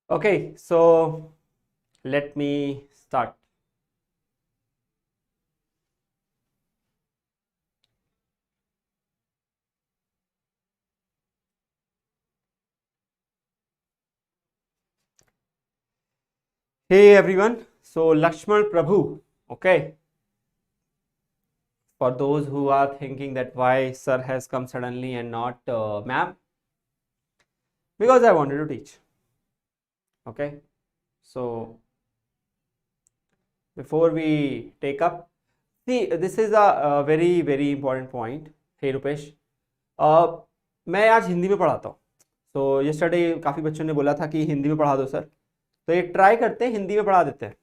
Okay, so let me start. Hey everyone, so Lakshman Prabhu, okay, for those who are thinking that why sir has come suddenly and not ma'am, because I wanted to teach, okay. So before we take up, see, this is a very important point. Hey Rupesh, मैं आज हिंदी में पढ़ाता हूँ. तो yesterday काफ़ी बच्चों ने बोला था कि हिंदी में पढ़ा दो सर, तो ये ट्राई करते हैं, हिंदी में पढ़ा देते हैं.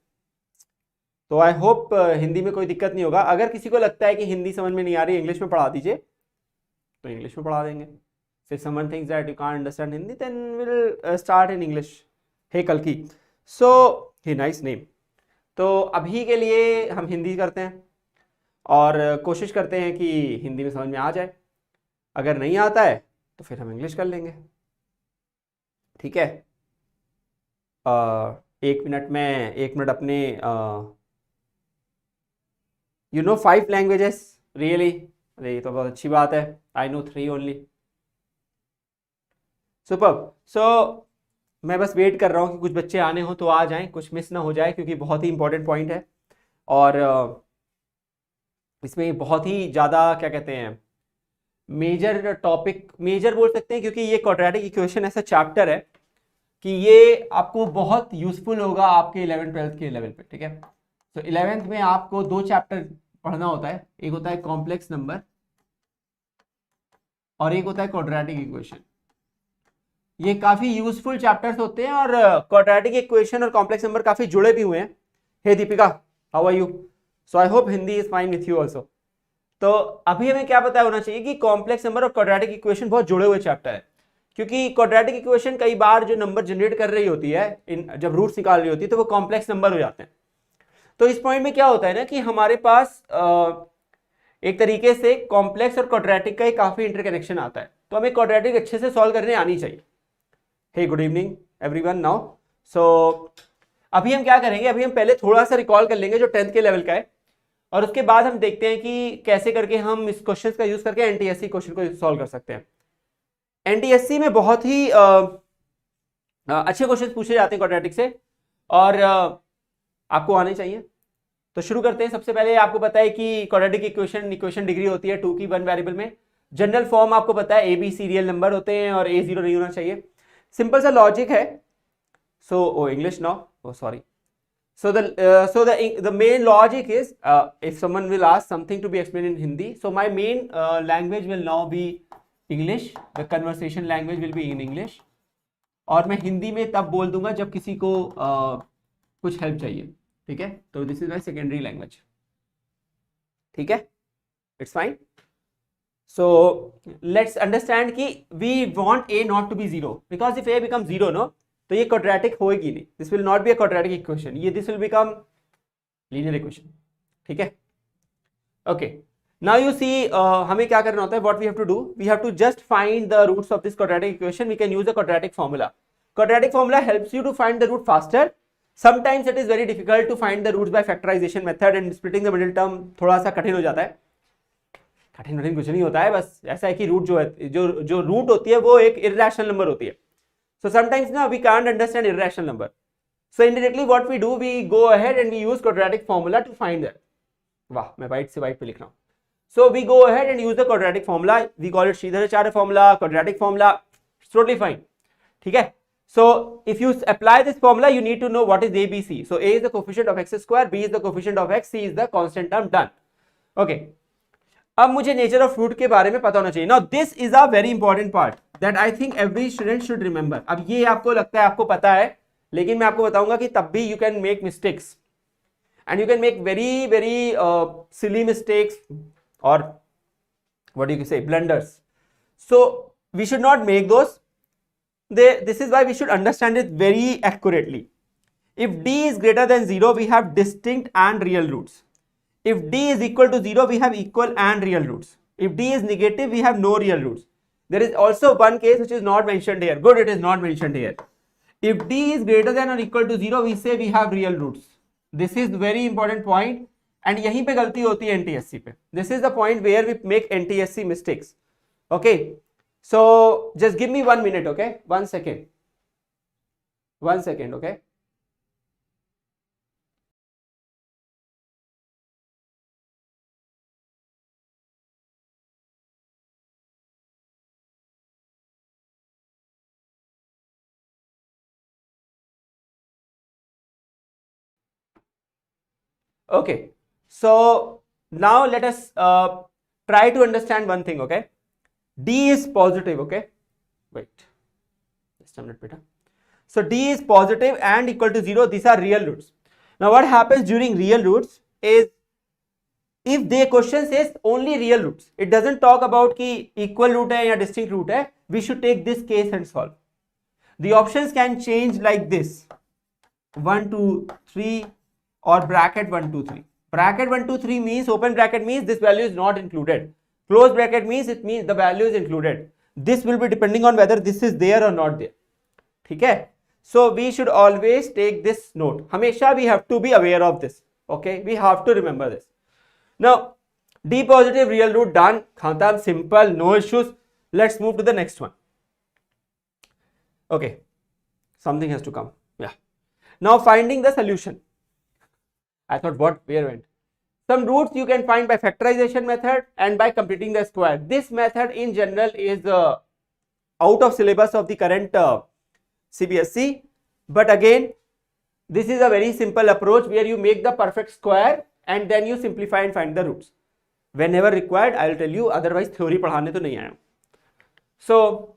तो आई होप हिंदी में कोई दिक्कत नहीं होगा. अगर किसी को लगता है कि हिंदी समझ में नहीं आ रही, इंग्लिश में पढ़ा दीजिए, तो इंग्लिश में पढ़ा देंगे. If someone thinks that you can't understand Hindi, then we'll start in English. Hey Kalki, so hey nice name. तो अभी के लिए हम हिंदी करते हैं और कोशिश करते हैं कि हिंदी में समझ में आ जाए. अगर नहीं आता है तो फिर हम इंग्लिश कर लेंगे, ठीक है. एक मिनट अपने यू नो 5 लैंग्वेजेस रियली. अरे ये तो बहुत अच्छी बात है. I know 3 only. सुपर. सो मैं बस वेट कर रहा हूँ कि कुछ बच्चे आने हो तो आ जाएं, कुछ मिस ना हो जाए, क्योंकि बहुत ही इंपॉर्टेंट पॉइंट है और इसमें बहुत ही ज़्यादा क्या कहते हैं मेजर टॉपिक, मेजर बोल सकते हैं, क्योंकि ये क्वाड्रेटिक इक्वेशन ऐसा चैप्टर है कि ये आपको बहुत यूजफुल होगा आपके 11th-12th के लेवल पे, ठीक है. तो 11th में आपको 2 चैप्टर पढ़ना होता है. एक होता है कॉम्प्लेक्स नंबर और एक होता है क्वाड्रेटिक इक्वेशन. ये काफी यूजफुल चैप्टर्स होते हैं और क्वाड्रेटिक इक्वेशन और कॉम्प्लेक्स नंबर काफी जुड़े भी हुए हैं. Hey Deepika, how are you? So I hope Hindi is fine with you also. तो अभी हमें क्या पता होना चाहिए कि कॉम्प्लेक्स नंबर और क्वाड्रेटिक इक्वेशन बहुत जुड़े हुए चैप्टर है, क्योंकि क्वाड्रेटिक इक्वेशन कई बार जो नंबर जनरेट कर रही होती है, जब रूट्स निकाल रही होती है, तो वो कॉम्प्लेक्स नंबर हो जाते हैं. तो इस पॉइंट में क्या होता है ना कि हमारे पास एक तरीके से कॉम्प्लेक्स और क्वाड्रेटिक का काफी इंटरकनेक्शन आता है, तो हमें क्वाड्रेटिक अच्छे से सॉल्व करने आनी चाहिए. Hey good evening everyone. Now so अभी हम क्या करेंगे, अभी हम पहले थोड़ा सा रिकॉल कर लेंगे जो 10th के लेवल का है, और उसके बाद हम देखते हैं कि कैसे करके हम इस क्वेश्चन का यूज करके एनटीएससी क्वेश्चन को सॉल्व कर सकते हैं. एनटीएससी में बहुत ही अच्छे क्वेश्चन पूछे जाते हैं क्वाड्रेटिक से, और आपको आने चाहिए. तो शुरू करते हैं. सबसे पहले आपको पता है कि क्वाड्रेटिक इक्वेशन डिग्री होती है 2 की 1 वेरिएबल में. जनरल फॉर्म आपको पता है, A B C real number होते हैं और ए 0 नहीं होना चाहिए. सिंपल सा लॉजिक है. So English now, sorry. So the main logic is if someone will ask something to be explained in Hindi, so my main language will now be English. The conversation language will be in English. और मैं हिंदी में तब बोल दूंगा जब किसी को कुछ हेल्प चाहिए, ठीक है. तो this is my secondary language, ठीक है. It's fine. So let's understand कि we want a not to be 0, because if a become 0 no, तो ये क्वाड्रेटिक होएगी नहीं. This will not be a quadratic equation, ये this will become linear equation, ठीक है. ओके, नाउ यू सी हमें क्या करना होता है, what we have to do, we have to just find the roots of this quadratic equation. We can use the quadratic formula. Quadratic formula helps you to find the root faster. Sometimes it is very difficult to find the roots by factorization method, and splitting the middle term थोड़ा सा कठिन हो जाता है. कठिन कुछ नहीं होता है, बस ऐसा है कि रूट जो है, जो रूट होती है वो एक इर्रेशनल नंबर होती है. So sometimes now we can't understand irrational number. So indirectly what we do, we go ahead and we use quadratic formula to find that. वाह, मैं white से white पे लिख रहा हूँ. So we go ahead and use the quadratic formula. We call it Sridhar formula, quadratic formula. It's totally fine. ठीक है. So if you apply this formula, you need to know what is a, b, c. So a is the coefficient of x square, b is the coefficient of x, c is the constant term. Done. Okay. अब मुझे nature of fruit के बारे में पता होना चाहिए. Now this is a very important part that I think every student should remember. अब ये आपको लगता है आपको पता है, लेकिन मैं आपको बताऊंगा कि तब भी you can make mistakes, and you can make very very silly mistakes और what do you say blunders. So we should not make those. This is why we should understand it very accurately. If d is greater than 0, we have distinct and real roots. If d is equal to 0, we have equal and real roots. If d is negative, we have no real roots. There is also one case which is not mentioned here. Good, it is not mentioned here. If d is greater than or equal to 0, we say we have real roots. This is very important point, and यहीं पे गलती होती है NTSE पे. This is the point where we make NTSE mistakes. Okay, so just give me 1 minute. Okay, 1 second. 1 second. Okay. Okay, so now let us try to understand one thing. Okay, d is positive. Okay, wait, just a minute, beta. So d is positive and equal to 0. These are real roots. Now what happens during real roots is, if the question says only real roots, it doesn't talk about कि equal root है या distinct root है, we should take this case and solve. The options can change like this: 1 2 3 or bracket 1 2 3. Bracket 1 2 3 means, open bracket means this value is not included. Close bracket means it means the value is included. This will be depending on whether this is there or not there. ठीक है? So we should always take this note. हमेशा we have to be aware of this. Okay, we have to remember this. Now, D positive real root done, khatam, simple, no issues. Let's move to the next one. Okay, something has to come. Yeah. Now finding the solution. I thought what, where went? Some roots you can find by factorization method and by completing the square. This method in general is out of syllabus of the current CBSE. But again, this is a very simple approach where you make the perfect square and then you simplify and find the roots. Whenever required, I will tell you, otherwise theory पढ़ाने तो नहीं आया. So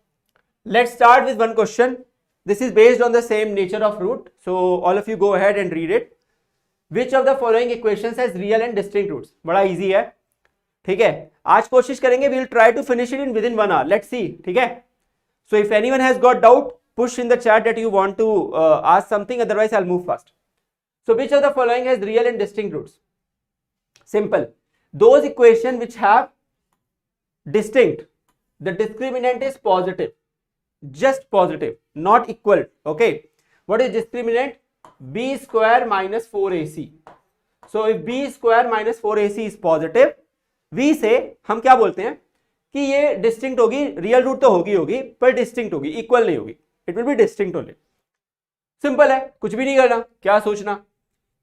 let's start with one question. This is based on the same nature of root. So all of you go ahead and read it. Which of the following equations has real and distinct roots? बड़ा easy है, ठीक है. आज कोशिश करेंगे, we will try to finish it in within 1 hour. Let's see, ठीक है. So if anyone has got doubt, push in the chat that you want to ask something, otherwise I'll move fast. So which of the following has real and distinct roots? Simple. Those equations which have distinct, the discriminant is positive, just positive, not equal. Okay, what is discriminant? B square minus 4AC. So if B square minus 4AC is positive, we say, हम क्या बोलते हैं कि ये distinct होगी, real root तो होगी पर distinct होगी, equal नहीं होगी. It will be distinct only. Simple है, कुछ भी नहीं करना, क्या सोचना,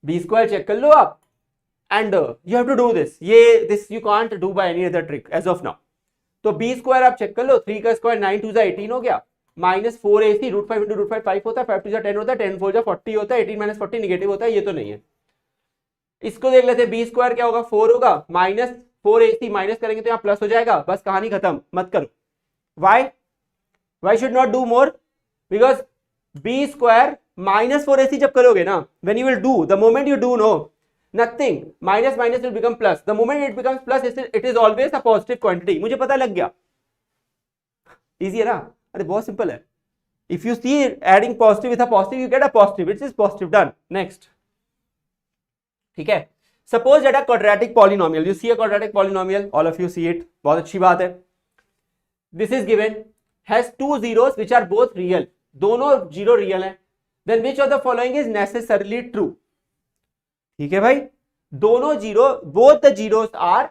B square check कर लो आप, and you have to do this. This you can't do by any other trick as of now. तो B square आप check कर लो, 3 का square 9 2 18 हो गया, minus 4AC root 5 into root 5 5 होता है, 5 2 10 होता है, 10 4 40 होता है, 18 minus 40 नेगेटिव होता है, ये तो नहीं है. इसको देख लेते हैं, B square क्या होगा, 4 होगा, minus 4AC माइनस करेंगे तो यहाँ प्लस हो जाएगा, बस कहानी खत्म, मत करो. Why should not do more? Because B square minus 4AC जब करोगे ना, when you will do, the moment you do, no, nothing, minus minus will become plus. The moment it becomes plus, it is always a positive quantity. मुझे पता लग गया. Easy है ना? अरे बहुत सिंपल है. If you see adding positive with a positive, you get a positive. It is positive. Done. Next. ठीक है. Suppose that a quadratic polynomial. You see a quadratic polynomial. All of you see it. बहुत अच्छी बात है. This is given. Has two zeros which are both real. दोनों zero real हैं. Then which of the following is necessarily true? ठीक है भाई. दोनों zero. Both the zeros are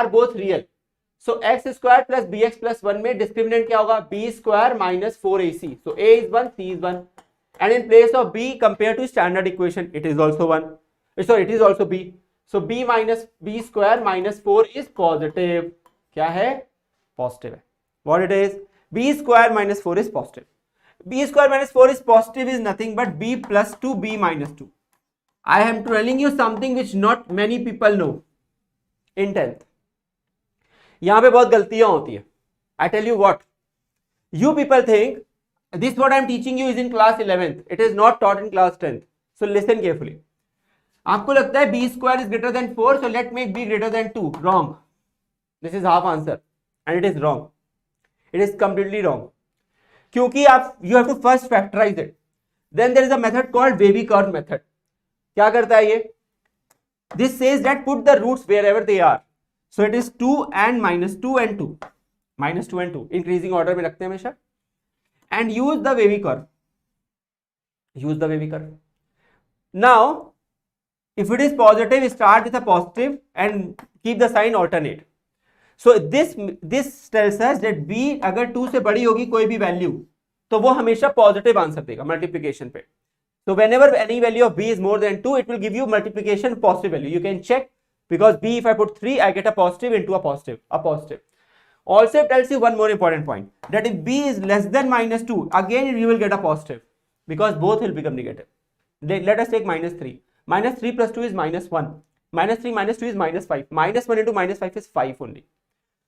both real. So x square plus bx plus 1 में discriminant क्या होगा, b square minus 4ac. So a is 1, c is 1, and in place of b compared to standard equation, it is also 1. Sorry, it is also b. So b minus b square minus 4 is positive. क्या है, positive है. What it is, b square minus 4 is positive. B square minus 4 is positive is nothing but b plus 2 b minus 2. I am telling you something which not many people know in 10th. यहाँ पे बहुत गलतियां होती है. I tell you what, you people think this what I am teaching you is in class 11th. It is not taught in class 10th. So listen carefully. आपको लगता है b square is greater than 4, so let make b greater than 2. Wrong. This is half answer and it is wrong. It is completely wrong. क्योंकि आप you have to first factorize it. Then there is a method called wavy curve method. क्या करता है ये? This says that put the roots wherever they are. So it is 2 and minus 2 and 2. Minus 2 and 2. Increasing order में रखते हैं हमेशा. and use the wavy curve. Use the wavy curve. Now, if it is positive, start with a positive and keep the sign alternate. So this tells us that b अगर 2 से बड़ी होगी कोई भी वैल्यू तो वो हमेशा पॉजिटिव आंसर देगा मल्टीप्लिकेशन पे. So whenever any value of b is more than 2, it will give you multiplication positive value. You can check, because b, if I put 3, I get a positive into a positive. Also it tells you one more important point, that if b is less than minus 2, again you will get a positive, because both will become negative. Let us take minus 3. Minus 3 plus 2 is minus 1. Minus 3 minus 2 is minus 5. Minus 1 into minus 5 is 5 only.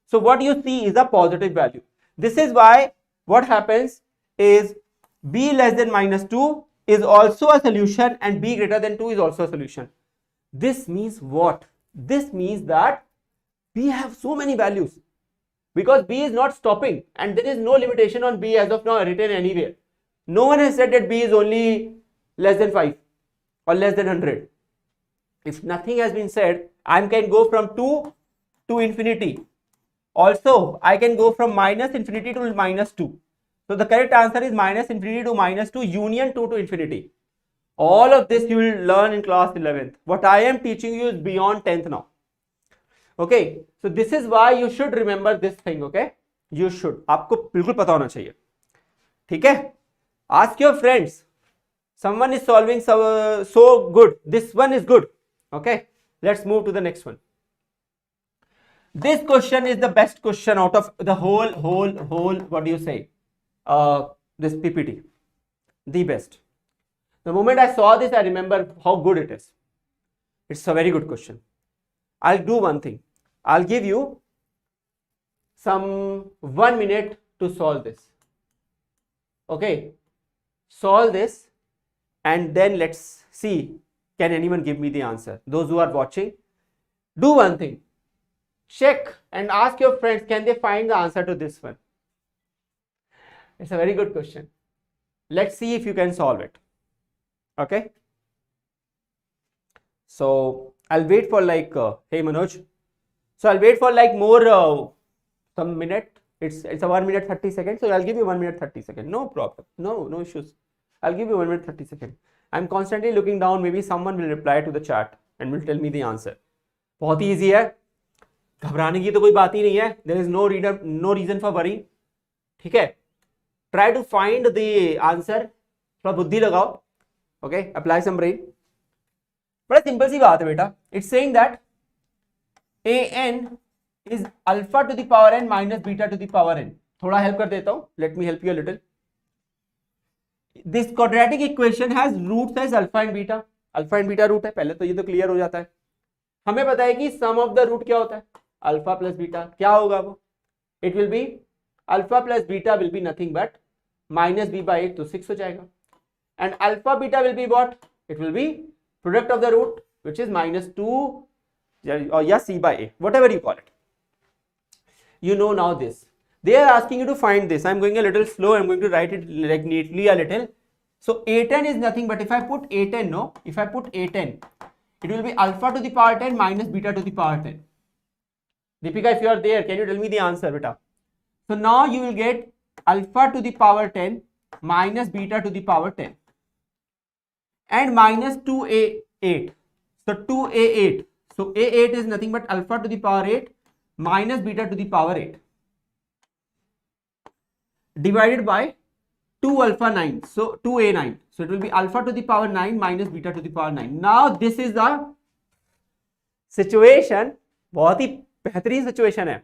So what you see is a positive value. This is why what happens is b less than minus 2 is also a solution and b greater than 2 is also a solution. This means what? This means that b have so many values, because b is not stopping and there is no limitation on b as of now written anywhere. No one has said that b is only less than 5 or less than 100. If nothing has been said, I can go from 2 to infinity. Also, I can go from minus infinity to minus 2. So the correct answer is minus infinity to minus 2 union 2 to infinity. All of this you will learn in class 11th. What I am teaching you is beyond 10th now. Okay, so this is why you should remember this thing. Okay, you should. आपको बिल्कुल पता होना चाहिए. ठीक है? Ask your friends. Someone is solving so good. This one is good. Okay, let's move to the next one. This question is the best question out of the whole, what do you say? This PPT. The best. The moment I saw this, I remember how good it is. It's a very good question. I'll do one thing. I'll give you some 1 minute to solve this. Okay, solve this and then let's see, can anyone give me the answer? Those who are watching, do one thing. Check and ask your friends, can they find the answer to this one? It's a very good question. Let's see if you can solve it. Okay. So I'll wait for like, hey Manoj. So I'll wait for like more, some minute. It's a 1 minute 30 seconds. So I'll give you 1 minute 30 seconds. No problem. No issues. I'll give you 1 minute 30 seconds. I'm constantly looking down. Maybe someone will reply to the chat and will tell me the answer. बहुत ही easy है. घबराने की तो कोई बात ही नहीं है. There is no reason for worrying. ठीक है. Try to find the answer. थोड़ा बुद्धि लगाओ. Okay. Apply some brain. बड़ा सिंपल सी बात है बेटा. It's saying that an is alpha to the power n minus beta to the power n. थोड़ा help कर देता हूँ. Let me help you a little. This quadratic equation has roots as alpha and beta. Alpha and beta root है. पहले तो ये तो clear हो जाता है. हमें पता है कि sum of the root क्या होता है? Alpha plus beta. क्या होगा वो? It will be alpha plus beta will be nothing but minus b by 8, तो 6 हो जाएगा. And alpha beta will be what? It will be product of the root, which is minus 2 or c by a, whatever you call it. You know now this. They are asking you to find this. I'm going a little slow. I'm going to write it like neatly a little. So a10 is nothing but if I put a10, if I put a10, it will be alpha to the power 10 minus beta to the power 10. Deepika, if you are there, can you tell me the answer, beta? So now you will get alpha to the power 10 minus beta to the power 10 and minus 2a8. So 2a8. So a8 is nothing but alpha to the power 8 minus beta to the power 8 divided by 2 alpha 9. So 2a9. So it will be alpha to the power 9 minus beta to the power 9. Now this is the situation. बहुत ही बेहतरीन situation है.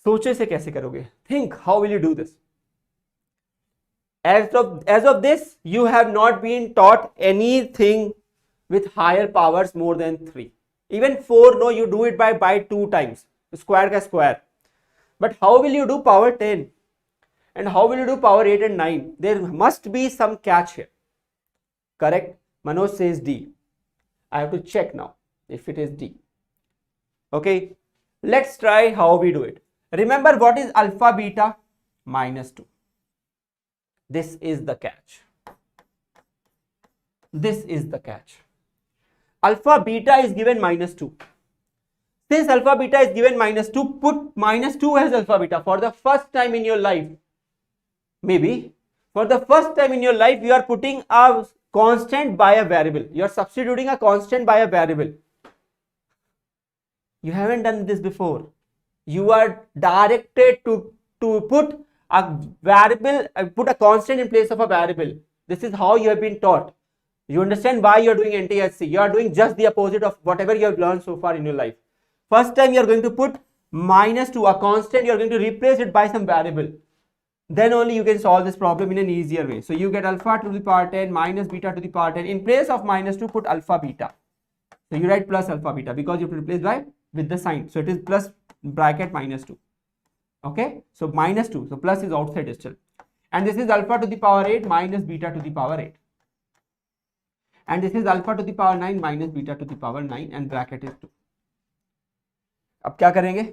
सोचे से कैसे करोगे? Think, how will you do this? As of this, you have not been taught anything with higher powers more than 3. Even 4, no, you do it by 2 times. Square ka square. But how will you do power 10? And how will you do power 8 and 9? There must be some catch here. Correct? Manoj says D. I have to check now if it is D. Okay. Let's try how we do it. Remember what is alpha beta? Minus 2. This is the catch. This is the catch. Alpha beta is given minus 2. Since alpha beta is given minus 2, put minus 2 as alpha beta for the first time in your life. maybe for the first time in your life you are putting a constant by a variable. You are substituting a constant by a variable. You haven't done this before. You are directed to put a variable, put a constant in place of a variable. This is how you have been taught. You understand why you are doing NTSE. You are doing just the opposite of whatever you have learned so far in your life. First time you are going to put minus to a constant, you are going to replace it by some variable. Then only you can solve this problem in an easier way. So you get alpha to the power 10 minus beta to the power 10. In place of minus 2, put alpha beta. So you write plus alpha beta because you have to replace by with the sign. So it is plus bracket minus 2. Okay. So minus 2. So plus is outside still. And this is alpha to the power 8 minus beta to the power 8. And this is alpha to the power 9 minus beta to the power 9 and bracket is 2. अब क्या करेंगे?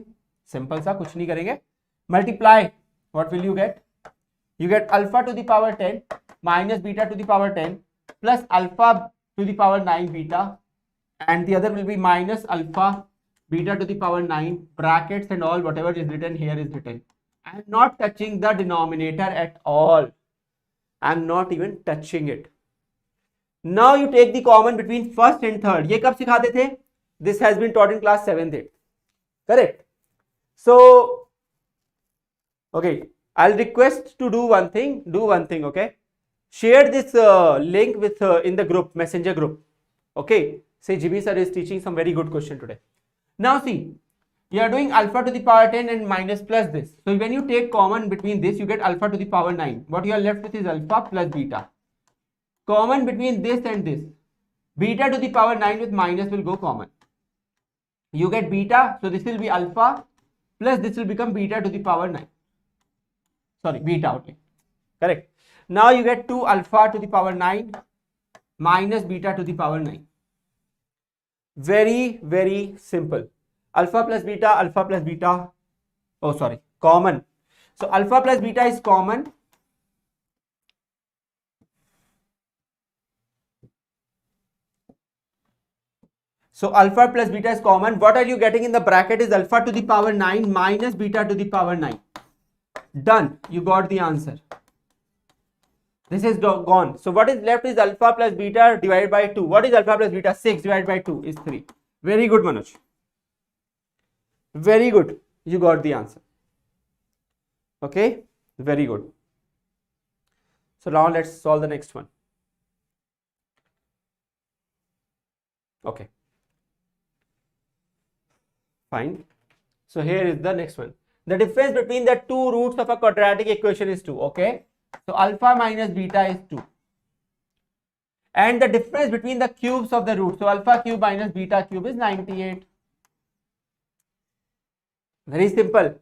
Simple सा, कुछ नहीं करेंगे. Multiply. What will you get? You get alpha to the power 10 minus beta to the power 10 plus alpha to the power 9 beta, and the other will be minus alpha beta to the power 9 brackets and all whatever is written here is written. I am not touching the denominator at all. I am not even touching it. Now you take the common between first and third. ये कब सिखाते थे? This has been taught in class 7th 8th. Correct? So, okay, I'll request to do one thing. Okay? Share this link with in the group, messenger group. Okay? Say Jimmy sir is teaching some very good question today. Now see, you are doing alpha to the power 10 and minus plus this. So when you take common between this, you get alpha to the power 9. What you are left with is alpha plus beta. Common between this and this. Beta to the power 9 with minus will go common. You get beta, so this will be alpha plus this will become beta to the power 9. Sorry, beta only. Correct. Now you get 2 alpha to the power 9 minus beta to the power 9. Very, very simple. Alpha plus beta, oh sorry, common. So alpha plus beta is common. So alpha plus beta is common. What are you getting in the bracket is alpha to the power 9 minus beta to the power 9. Done. You got the answer. This is gone. So what is left is alpha plus beta divided by 2. What is alpha plus beta? 6 divided by 2 is 3. Very good, Manoj. Very good. You got the answer. Okay. Very good. So now let's solve the next one. Okay. Fine. So here is the next one. The difference between the two roots of a quadratic equation is 2. Okay. So alpha minus beta is 2. And the difference between the cubes of the root. So alpha cube minus beta cube is 98. Very simple.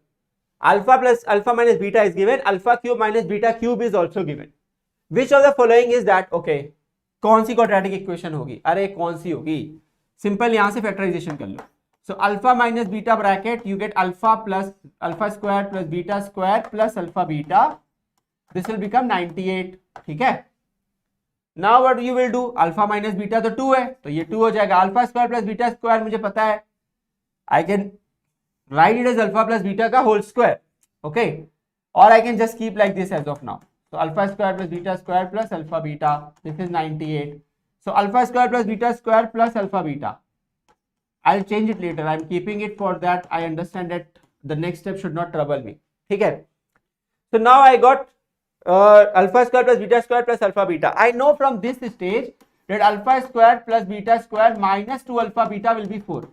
Alpha plus alpha minus beta is given. Alpha cube minus beta cube is also given. Which of the following is that? Okay. कौन सी quadratic equation होगी? अरे कौन सी होगी? Simple यहाँ से factorization कर लो. So alpha minus beta bracket, you get alpha plus alpha square plus beta square plus alpha beta. This will become 98. ठीक है? Now what you will do? Alpha minus beta तो 2 है, तो ये 2 हो जाएगा. Alpha square plus beta square मुझे पता है. I can write it as alpha plus beta का whole square. Okay? Or I can just keep like this as of now. So alpha square plus beta square plus alpha beta. This is 98. So alpha square plus beta square plus alpha beta. I'll change it later. I'm keeping it for that. I understand that the next step should not trouble me. Okay. So now I got alpha square plus beta square plus alpha beta. I know from this stage that alpha square plus beta square minus 2 alpha beta will be 4.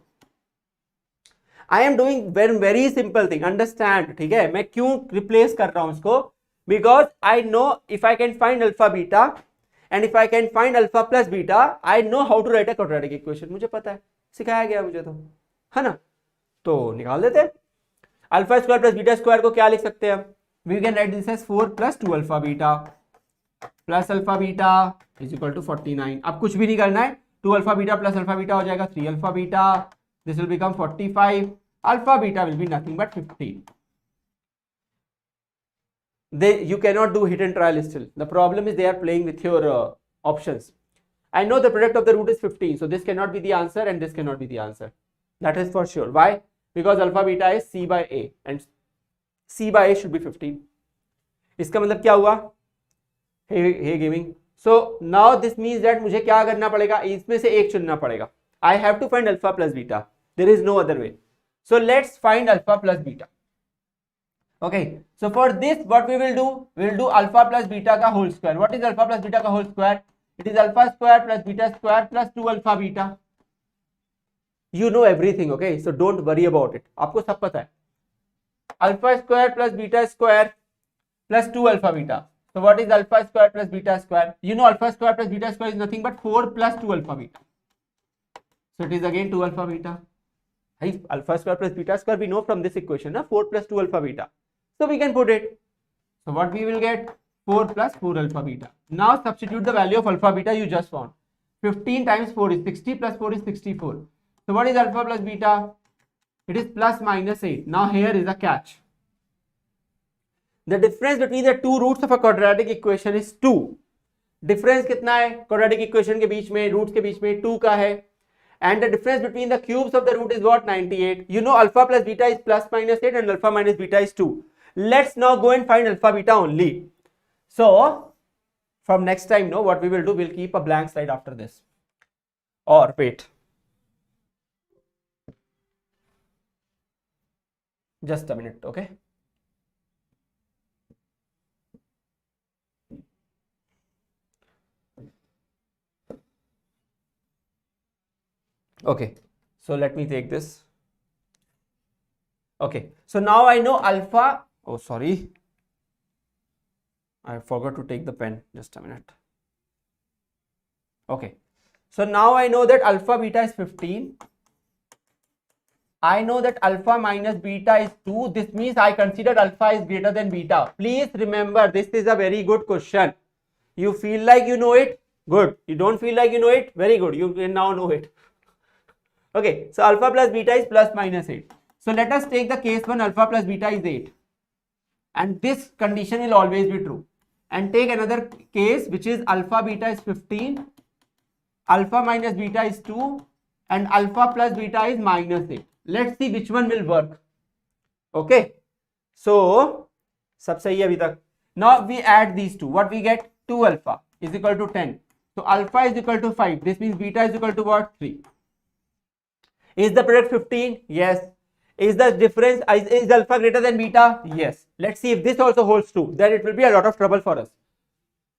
I am doing very simple thing. Understand? ठीक है? मैं क्यों replace कर रहा हूँ इसको? Because I know if I can find alpha beta and if I can find alpha plus beta, I know how to write a quadratic equation. मुझे पता है, सिखाया गया मुझे तो, है ना? तो निकाल देते हैं. Alpha square plus beta square को क्या लिख सकते हैं हम? We can write this as 4 plus 2 alpha beta plus alpha beta is equal to 49. अब कुछ भी नहीं करना है. 2 alpha beta plus alpha beta हो जाएगा 3 alpha beta. This will become 45. Alpha beta will be nothing but 15. You cannot do hit and trial still. The problem is they are playing with your options. I know the product of the root is 15, so this cannot be the answer and this cannot be the answer. That is for sure. Why? Because alpha beta is c by a and c by a should be 15. इसका मतलब क्या हुआ, हे गिविंग। So now this means that मुझे क्या करना पड़ेगा, इसमें से एक चुनना पड़ेगा। I have to find alpha plus beta, there is no other way. So let's find alpha plus beta. Okay, so for this what we will do, we will do alpha plus beta का whole square. What is alpha plus beta का whole square? It is alpha square plus beta square plus 2 alpha beta. You know everything, okay? So don't worry about it. आपको सब पता है. Alpha square plus beta square plus 2 alpha beta. So what is alpha square plus beta square? You know alpha square plus beta square is nothing but 4 plus 2 alpha beta. So it is again 2 alpha beta. Hey, alpha square plus beta square we know from this equation, na? 4 plus 2 alpha beta. So we can put it. So what we will get? 4 plus 4 alpha beta. Now substitute the value of alpha beta you just found. 15 times 4 is 60 plus 4 is 64. So what is alpha plus beta? It is plus minus 8. Now here is a catch. The difference between the two roots of a quadratic equation is 2. Difference कितना है quadratic equation के बीच में, roots के बीच में 2 का है. And the difference between the cubes of the root is what? 98. You know alpha plus beta is plus minus 8 and alpha minus beta is 2. Let's now go and find alpha beta only. So from next time, no, what we will do, we'll keep a blank slide after this. Or wait, just a minute, okay? Okay, so let me take this. Okay, so now I know alpha. Oh, sorry, I forgot to take the pen. Just a minute. Okay, so now I know that alpha beta is 15. I know that alpha minus beta is 2. This means I consider alpha is greater than beta. Please remember, this is a very good question. You feel like you know it? Good. You don't feel like you know it? Very good. You can now know it. Okay, so alpha plus beta is plus minus 8. So let us take the case 1, alpha plus beta is 8. And this condition will always be true. And take another case which is alpha beta is 15, alpha minus beta is 2, and alpha plus beta is minus 8. Let's see which one will work. Okay, so सब सही है अभी तक. Now we add these two. What we get? 2 alpha is equal to 10. So alpha is equal to 5. This means beta is equal to what? 3. Is the product 15? Yes. Is the difference, is alpha greater than beta? Yes. Let's see if this also holds true. Then it will be a lot of trouble for us.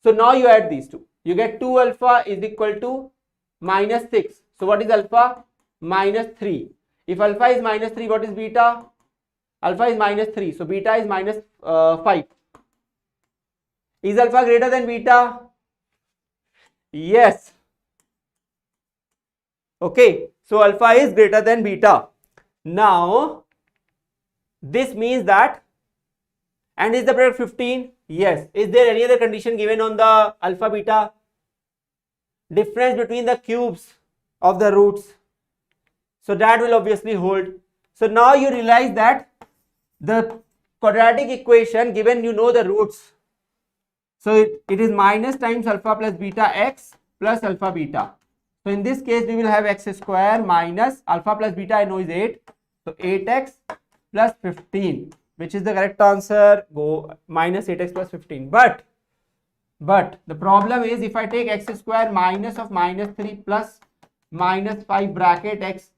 So now you add these two. You get 2 alpha is equal to minus 6. So what is alpha? Minus 3. If alpha is minus 3, what is beta? Alpha is minus 3. So beta is minus 5. Is alpha greater than beta? Yes. Okay. So alpha is greater than beta. Now this means that, and is the product 15? Yes. Is there any other condition given on the alpha beta? Difference between the cubes of the roots. So that will obviously hold. So now you realize that the quadratic equation, given you know the roots, so it is minus times alpha plus beta x plus alpha beta. So in this case we will have x square minus alpha plus beta I know is 8. So 8x plus 15, which is the correct answer. Go minus 8x plus 15. But the problem is if I take x square minus of minus 3 plus minus 5 bracket x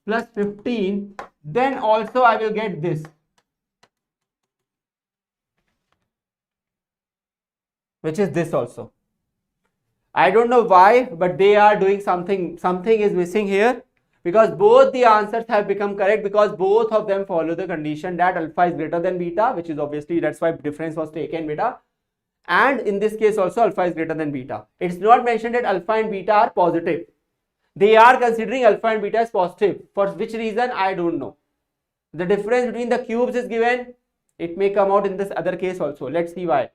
plus 15, then also I will get this, which is this also. I don't know why, but they are doing something is missing here, because both the answers have become correct, because both of them follow the condition that alpha is greater than beta, which is obviously, that's why difference was taken beta, and in this case also alpha is greater than beta. It's not mentioned that alpha and beta are positive. They are considering alpha and beta as positive. For which reason, I don't know. The difference between the cubes is given. It may come out in this other case also. Let's see why.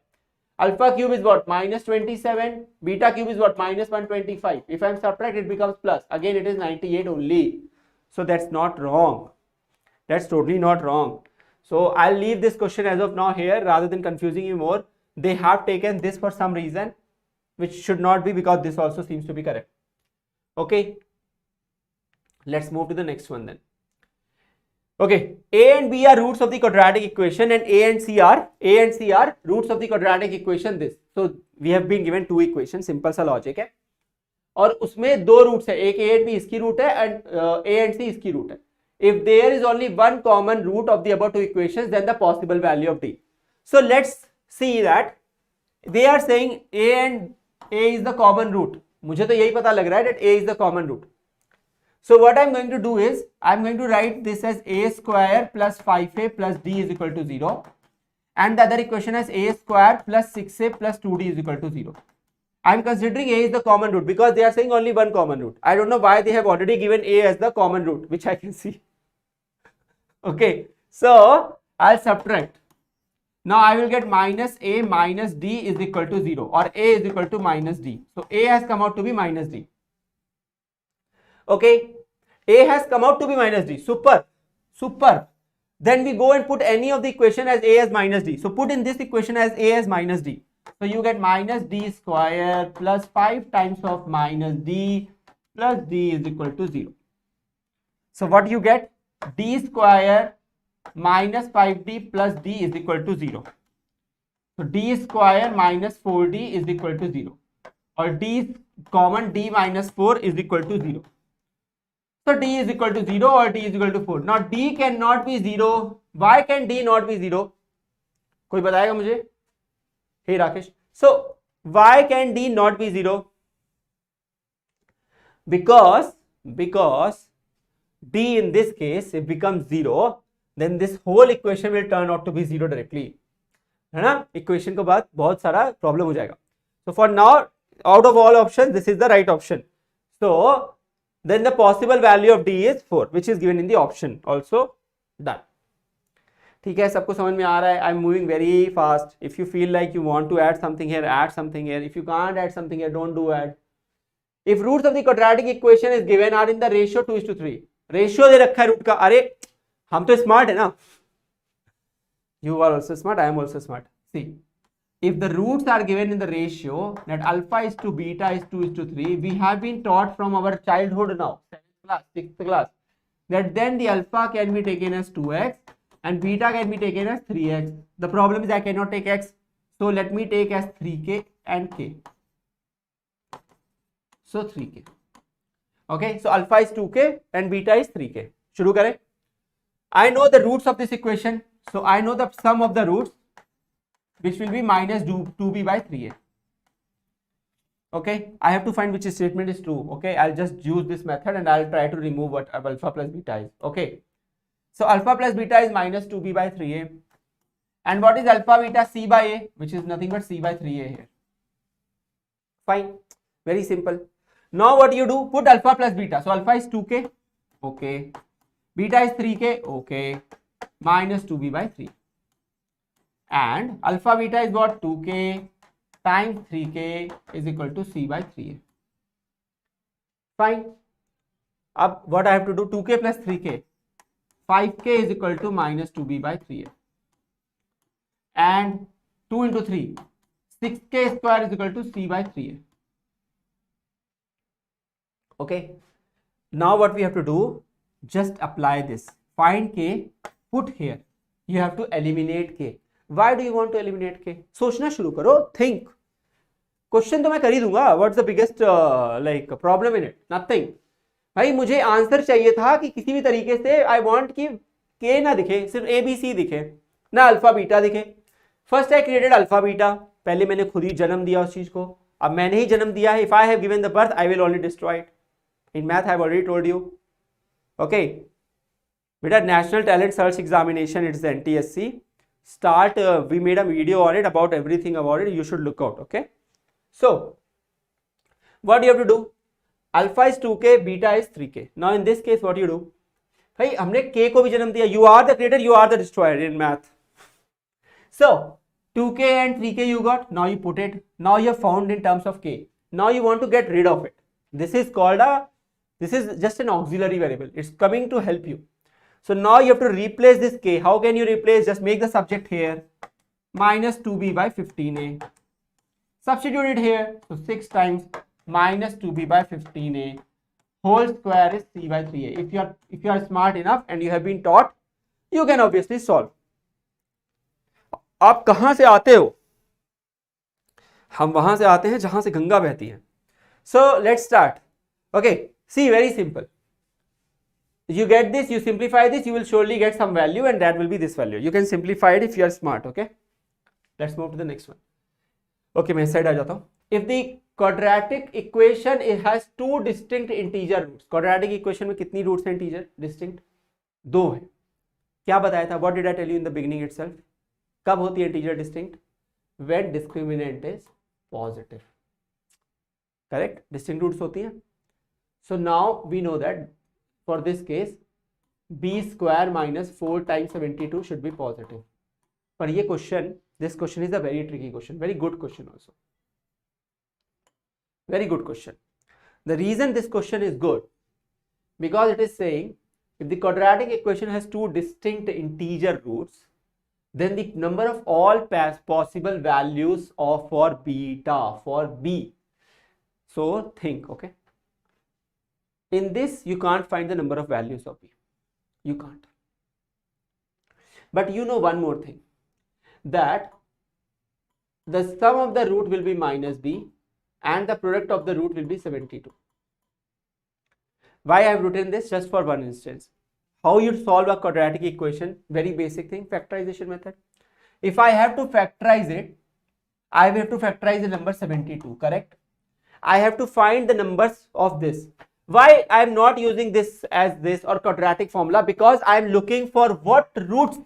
Alpha cube is what? Minus 27. Beta cube is what? Minus 125. If I am subtract, it becomes plus. Again, it is 98 only. So that's not wrong. That's totally not wrong. So I'll leave this question as of now here rather than confusing you more. They have taken this for some reason, which should not be, because this also seems to be correct. Okay. Let's move to the next one then. Okay, a and b are roots of the quadratic equation and a and c are roots of the quadratic equation this. So we have been given two equations, simple सा logic है, और उसमें दो roots है, एक a and b इसकी root है and a and c इसकी रूट है. If there is only one common root of the above two equations, then the possible value of d. So let's see that they are saying a and a is the common root. मुझे तो यही पता लग रहा है that a is the common root. So what I'm going to do is I'm going to write this as a square plus 5a plus d is equal to 0, and the other equation as a square plus 6a plus 2d is equal to 0. I'm considering a is the common root because they are saying only one common root. I don't know why they have already given a as the common root, which I can see. Okay, so I'll subtract. Now I will get minus a minus d is equal to 0, or a is equal to minus d. So a has come out to be minus d. Okay, a has come out to be minus d. Super. Then we go and put any of the equation as a as minus d. So put in this equation as a as minus d. So you get minus d square plus 5 times of minus d plus d is equal to 0. So what you get? D square minus 5d plus d is equal to 0. So d square minus 4d is equal to 0. Or d common d minus 4 is equal to 0. So d is equal to 0 or d is equal to 4. Now d cannot be 0. Why can d not be 0? कोई बताएगा मुझे? Hey Rakesh. So why can d not be 0? Because d in this case if becomes 0, then this whole equation will turn out to be 0 directly. है ना? Equation के बाद बहुत सारा problem हो जाएगा. So for now, out of all options, this is the right option. So then the possible value of d is 4, which is given in the option. Also done. ठीक है, सबको समझ में आ रहा है? I'm moving very fast. If you feel like you want to add something here, add something here. If you can't add something here, don't do add. If roots of the quadratic equation is given are in the ratio 2:3, ratio दे रखा है root का. अरे हम तो smart है ना? You are also smart. I am also smart. See, if the roots are given in the ratio that alpha is to beta is 2:3, we have been taught from our childhood now, 7th class, 6th class, that then the alpha can be taken as 2x and beta can be taken as 3x. The problem is I cannot take x, so let me take as 3k and k. So 3k. Okay, so alpha is 2k and beta is 3k. शुरू करें. I know the roots of this equation, so I know the sum of the roots, which will be minus 2b by 3a. Okay, I have to find which statement is true. Okay, I'll just use this method and I'll try to remove what alpha plus beta is. Okay, so alpha plus beta is minus 2b by 3a. And what is alpha beta? C by a, which is nothing but c by 3a here. Fine, very simple. Now what you do? Put alpha plus beta. So alpha is 2k. Okay. Beta is 3k. Okay. Minus 2b by 3. And alpha beta is what? 2k times 3k is equal to c by 3a. Fine. Up what I have to do? 2k plus 3k. 5k is equal to minus 2b by 3a. And 2 into 3. 6k square is equal to c by 3a. Okay. Now what we have to do? Just apply this. Find k, put here. You have to eliminate k. Why do you want to eliminate k? सोचना शुरू करो. Think. Question तो मैं कर ही दूंगा. What's the biggest problem in it? Nothing. भाई मुझे answer चाहिए था कि किसी भी तरीके से I want कि k ना दिखे, सिर्फ a b c दिखे, ना अल्फा बीटा दिखे. First I created alpha beta. पहले मैंने खुद ही जन्म दिया उस चीज को. अब मैंने ही जन्म दिया है. If I have given the birth, I will only destroy it. In math, I have already told you. Okay. Beta National Talent Search Examination, it's the NTSE. We made a video on it about everything about it. You should look out. Okay. So, what do you have to do? Alpha is 2k, beta is 3k. Now, in this case, what do you do? भाई हमने k को भी जन्म दिया. You are the creator, you are the destroyer in math. So, 2k and 3k you got. Now you put it. Now you have found in terms of k. Now you want to get rid of it. This is just an auxiliary variable. It's coming to help you. So now you have to replace this k. How can you replace? Just make the subject here. Minus 2b by 15a. Substitute it here. So 6 times minus 2b by 15a whole square is c by 3a. If you are smart enough and you have been taught You can obviously solve. आप कहां से आते हो? हम वहां से आते हैं जहां से गंगा बहती है. So let's start. Okay, see, very simple. You get this, you simplify this, you will surely get some value, and that will be this value. You can simplify it if you are smart. Okay, let's move to the next one. Okay, मैं side आ जाता हूं. If the quadratic equation it has two distinct integer roots. Quadratic equation में कितनी roots हैं integer distinct? दो है. क्या बताया था? What did I tell you in the beginning itself? कब होती है integer distinct? When discriminant is positive. Correct? Distinct roots होती हैं. So now we know that for this case b square minus 4 times 72 should be positive. पर ये question, this question is a very tricky question, very good question also. Very good question. The reason this question is good, because it is saying if the quadratic equation has two distinct integer roots, then the number of all possible values of for beta, for b. So think, okay. In this, you can't find the number of values of b. You can't. But you know one more thing, that the sum of the root will be minus b and the product of the root will be 72. Why I have written this? Just for one instance. How you solve a quadratic equation? Very basic thing, factorization method. If I have to factorize it, I have to factorize the number 72, correct? I have to find the numbers of this. Why I am not using this as this or quadratic formula? Because I am looking for what roots?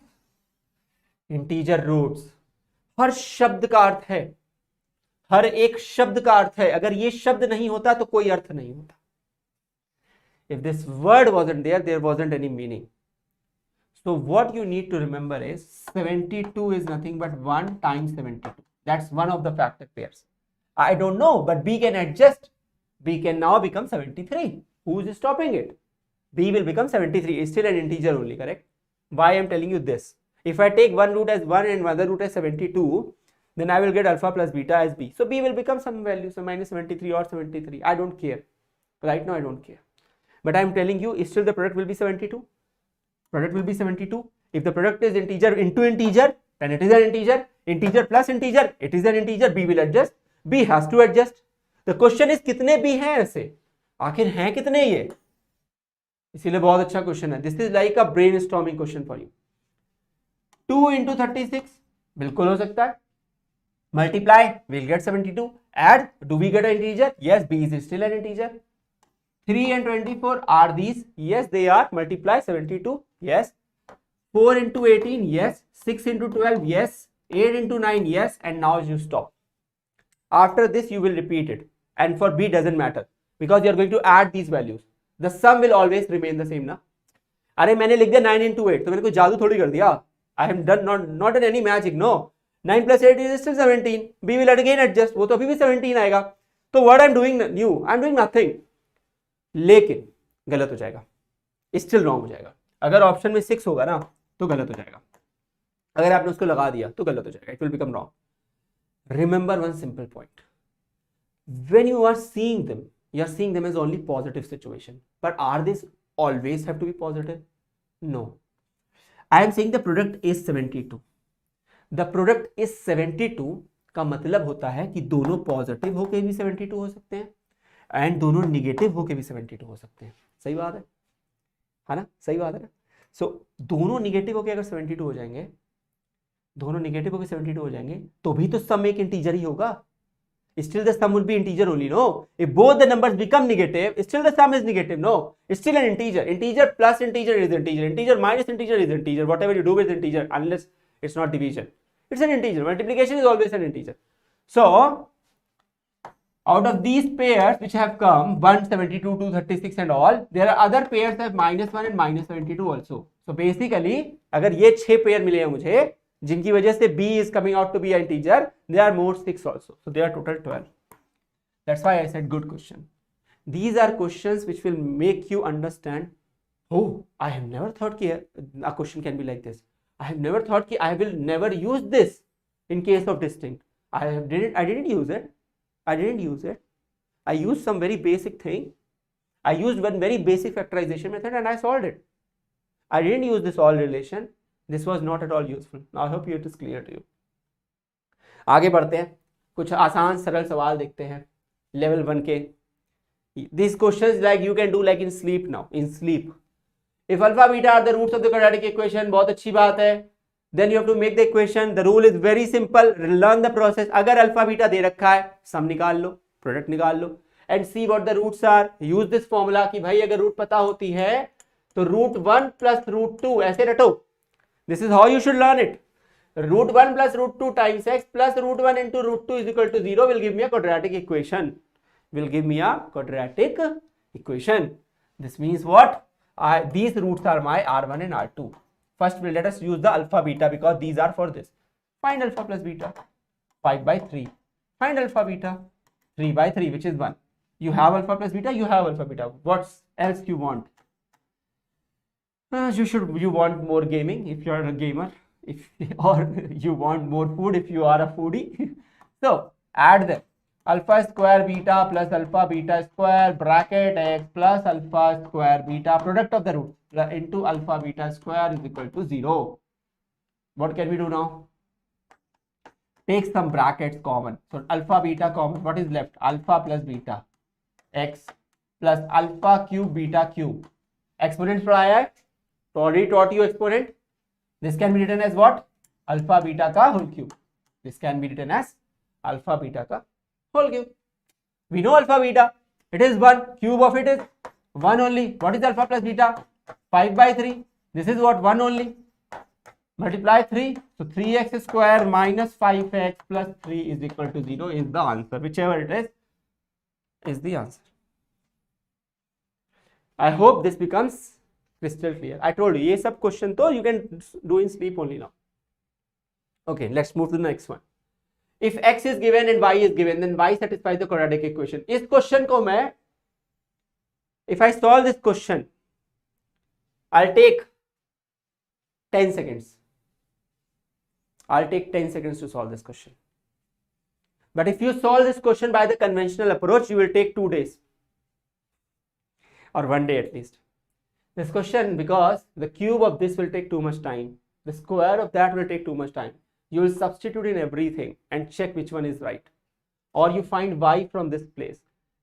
Integer roots. हर शब्द का अर्थ है, हर एक शब्द का अर्थ है. अगर ये शब्द नहीं होता तो कोई अर्थ नहीं होता. If this word wasn't there, there wasn't any meaning. So what you need to remember is 72 is nothing but 1 times 72. That's one of the factor pairs. I don't know, but b can adjust. B can now become 73. Who is stopping it? B will become 73. It's still an integer only, correct? Why I am telling you this? If I take one root as 1 and another root as 72, then I will get alpha plus beta as b. So b will become some value, so minus 73 or 73. I don't care. Right now I don't care. But I am telling you, still the product will be 72. Product will be 72. If the product is integer into integer, then it is an integer. Integer plus integer, it is an integer. B will adjust. B has to adjust. The question is कितने b हैं ऐसे? आखिर हैं कितने ये? इसीलिए बहुत अच्छा क्वेश्चन है. This is like a brainstorming question for you. 2 into 36 बिल्कुल हो सकता है. Multiply, we'll get 72. Add, do we get an integer? Yes, b is still an integer. 3 and 24 are these? Yes, they are. Multiply 72. Yes. 4 into 18. Yes. 6 into 12. Yes. 8 into 9. Yes. And now you stop. After this, you will repeat it. And for b doesn't matter because you are going to add these values. The sum will always remain the same ना. अरे मैंने लिख दिया 9 into 8 तो मैंने कोई जादू थोड़ी कर दिया. I have done not done any magic. No. 9 plus 8 is still 17. B will again adjust. वो तो अभी भी 17 आएगा. तो what I'm doing new? I'm doing nothing. लेकिन गलत हो जाएगा. Still wrong हो जाएगा. अगर ऑप्शन में 6 होगा ना तो गलत हो जाएगा. अगर आपने उसको लगा दिया तो गलत हो जाएगा. It will become wrong. Remember one simple point. When you are seeing them, you are seeing them as only positive situation. But are these always have to be positive? No. I am saying the product is 72. The product is 72 का मतलब होता है कि दोनों positive होके भी 72 हो सकते हैं एंड दोनों निगेटिव होके भी 72 हो सकते हैं. सही बात है ना? सही बात है ना? सो दोनों निगेटिव होके अगर 72 हो जाएंगे, दोनों निगेटिव होके 72 हो जाएंगे तो भी तो सम एक इंटीजर ही होगा. Still the sum will be integer only, no? If both the numbers become negative, still the sum is negative, no? It's still an integer. Integer plus integer is integer. Integer minus integer is integer. Whatever you do with integer, unless it's not division, it's an integer. Multiplication is always an integer. So, out of these pairs which have come, 172, 236 and all, there are other pairs of -1 and -72 also. So, basically, अगर ये 6 pair मिले हैं मुझे, जिनकी वजह से b is coming out to be an integer, there are more 6 also. So they are total 12. That's why I said good question. These are questions which will make you understand, oh, I have never thought that a question can be like this. I have never thought that I will never use this in case of distinct. I didn't use it. I used some very basic thing. I used one very basic factorization method and I solved it. I didn't use this all relation. This was not at all useful. I hope it is clear to you. आगे बढ़ते हैं, कुछ आसान सरल सवाल देखते हैं level 1 के. This questions like you can do like in sleep now. In sleep if alpha beta are the roots of the quadratic equation, बहुत अच्छी बात है. then you have to make the equation. the rule is very simple. learn the process. अगर alpha beta दे रखा है, सम निकाल लो, product निकाल लो, and see what the roots are. use this formula कि भाई अगर रूट पता होती है तो रूट 1 प्लस रूट 2 ऐसे रटो. this is how you should learn it. root 1 plus root 2 times x plus root 1 into root 2 is equal to 0 will give me a quadratic equation. will give me a quadratic equation. this means what? These roots are my R1 and R2. First, let us use the alpha beta because these are for this. Find alpha plus beta. 5 by 3. Find alpha beta. 3 by 3, which is 1. You have alpha plus beta. You have alpha beta. What else you want? You want more gaming if you are a gamer, or you want more food if you are a foodie. So add them. Alpha square beta plus alpha beta square bracket x plus alpha square beta product of the root into alpha beta square is equal to 0. What can we do now? Take some brackets common. So alpha beta common. What is left? Alpha plus beta x plus alpha cube beta cube. Exponents पढ़ाया है. Already taught you exponent. This can be written as what? Alpha beta का whole cube. This can be written as alpha beta का whole cube. We know alpha beta. It is 1. Cube of it is 1 only. What is alpha plus beta? 5 by 3. This is what? 1 only. Multiply 3. So 3x square minus 5x plus 3 is equal to 0 is the answer. Whichever it is the answer. I hope this becomes crystal clear. I told you, ये सब question तो you can do in sleep only now. Okay, let's move to the next one. If x is given and y is given, then y satisfies the quadratic equation. इस question को मैं, if I solve this question, I'll take 10 seconds. I'll take 10 seconds to solve this question. But if you solve this question by the conventional approach, you will take 2 days. Or 1 day at least. This question, because the cube of this will take too much time. The square of that will take too much time. You will substitute in everything and check which one is right. Or you find y from this place,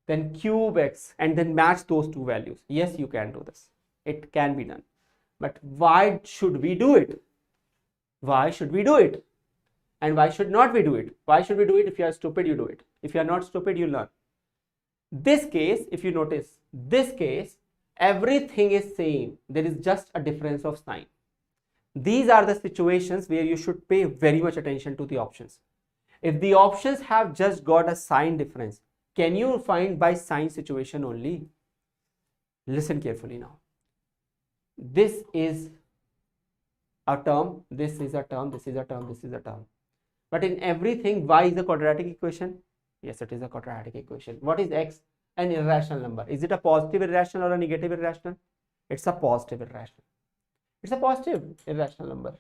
then cube x and then match those two values. Yes, you can do this. It can be done. But why should we do it? Why should we do it? And why should not we do it? Why should we do it? If you are stupid, you do it. If you are not stupid, you learn. This case, if you notice, this case, everything is same. There is just a difference of sign. These are the situations where you should pay very much attention to the options. If the options have just got a sign difference, can you find by sign situation only? Listen carefully now. This is a term, this is a term, this is a term, this is a term. But in everything, y is a quadratic equation. Yes, it is a quadratic equation. What is x? An irrational number. Is it a positive irrational or a negative irrational? It's a positive irrational. It's a positive irrational number.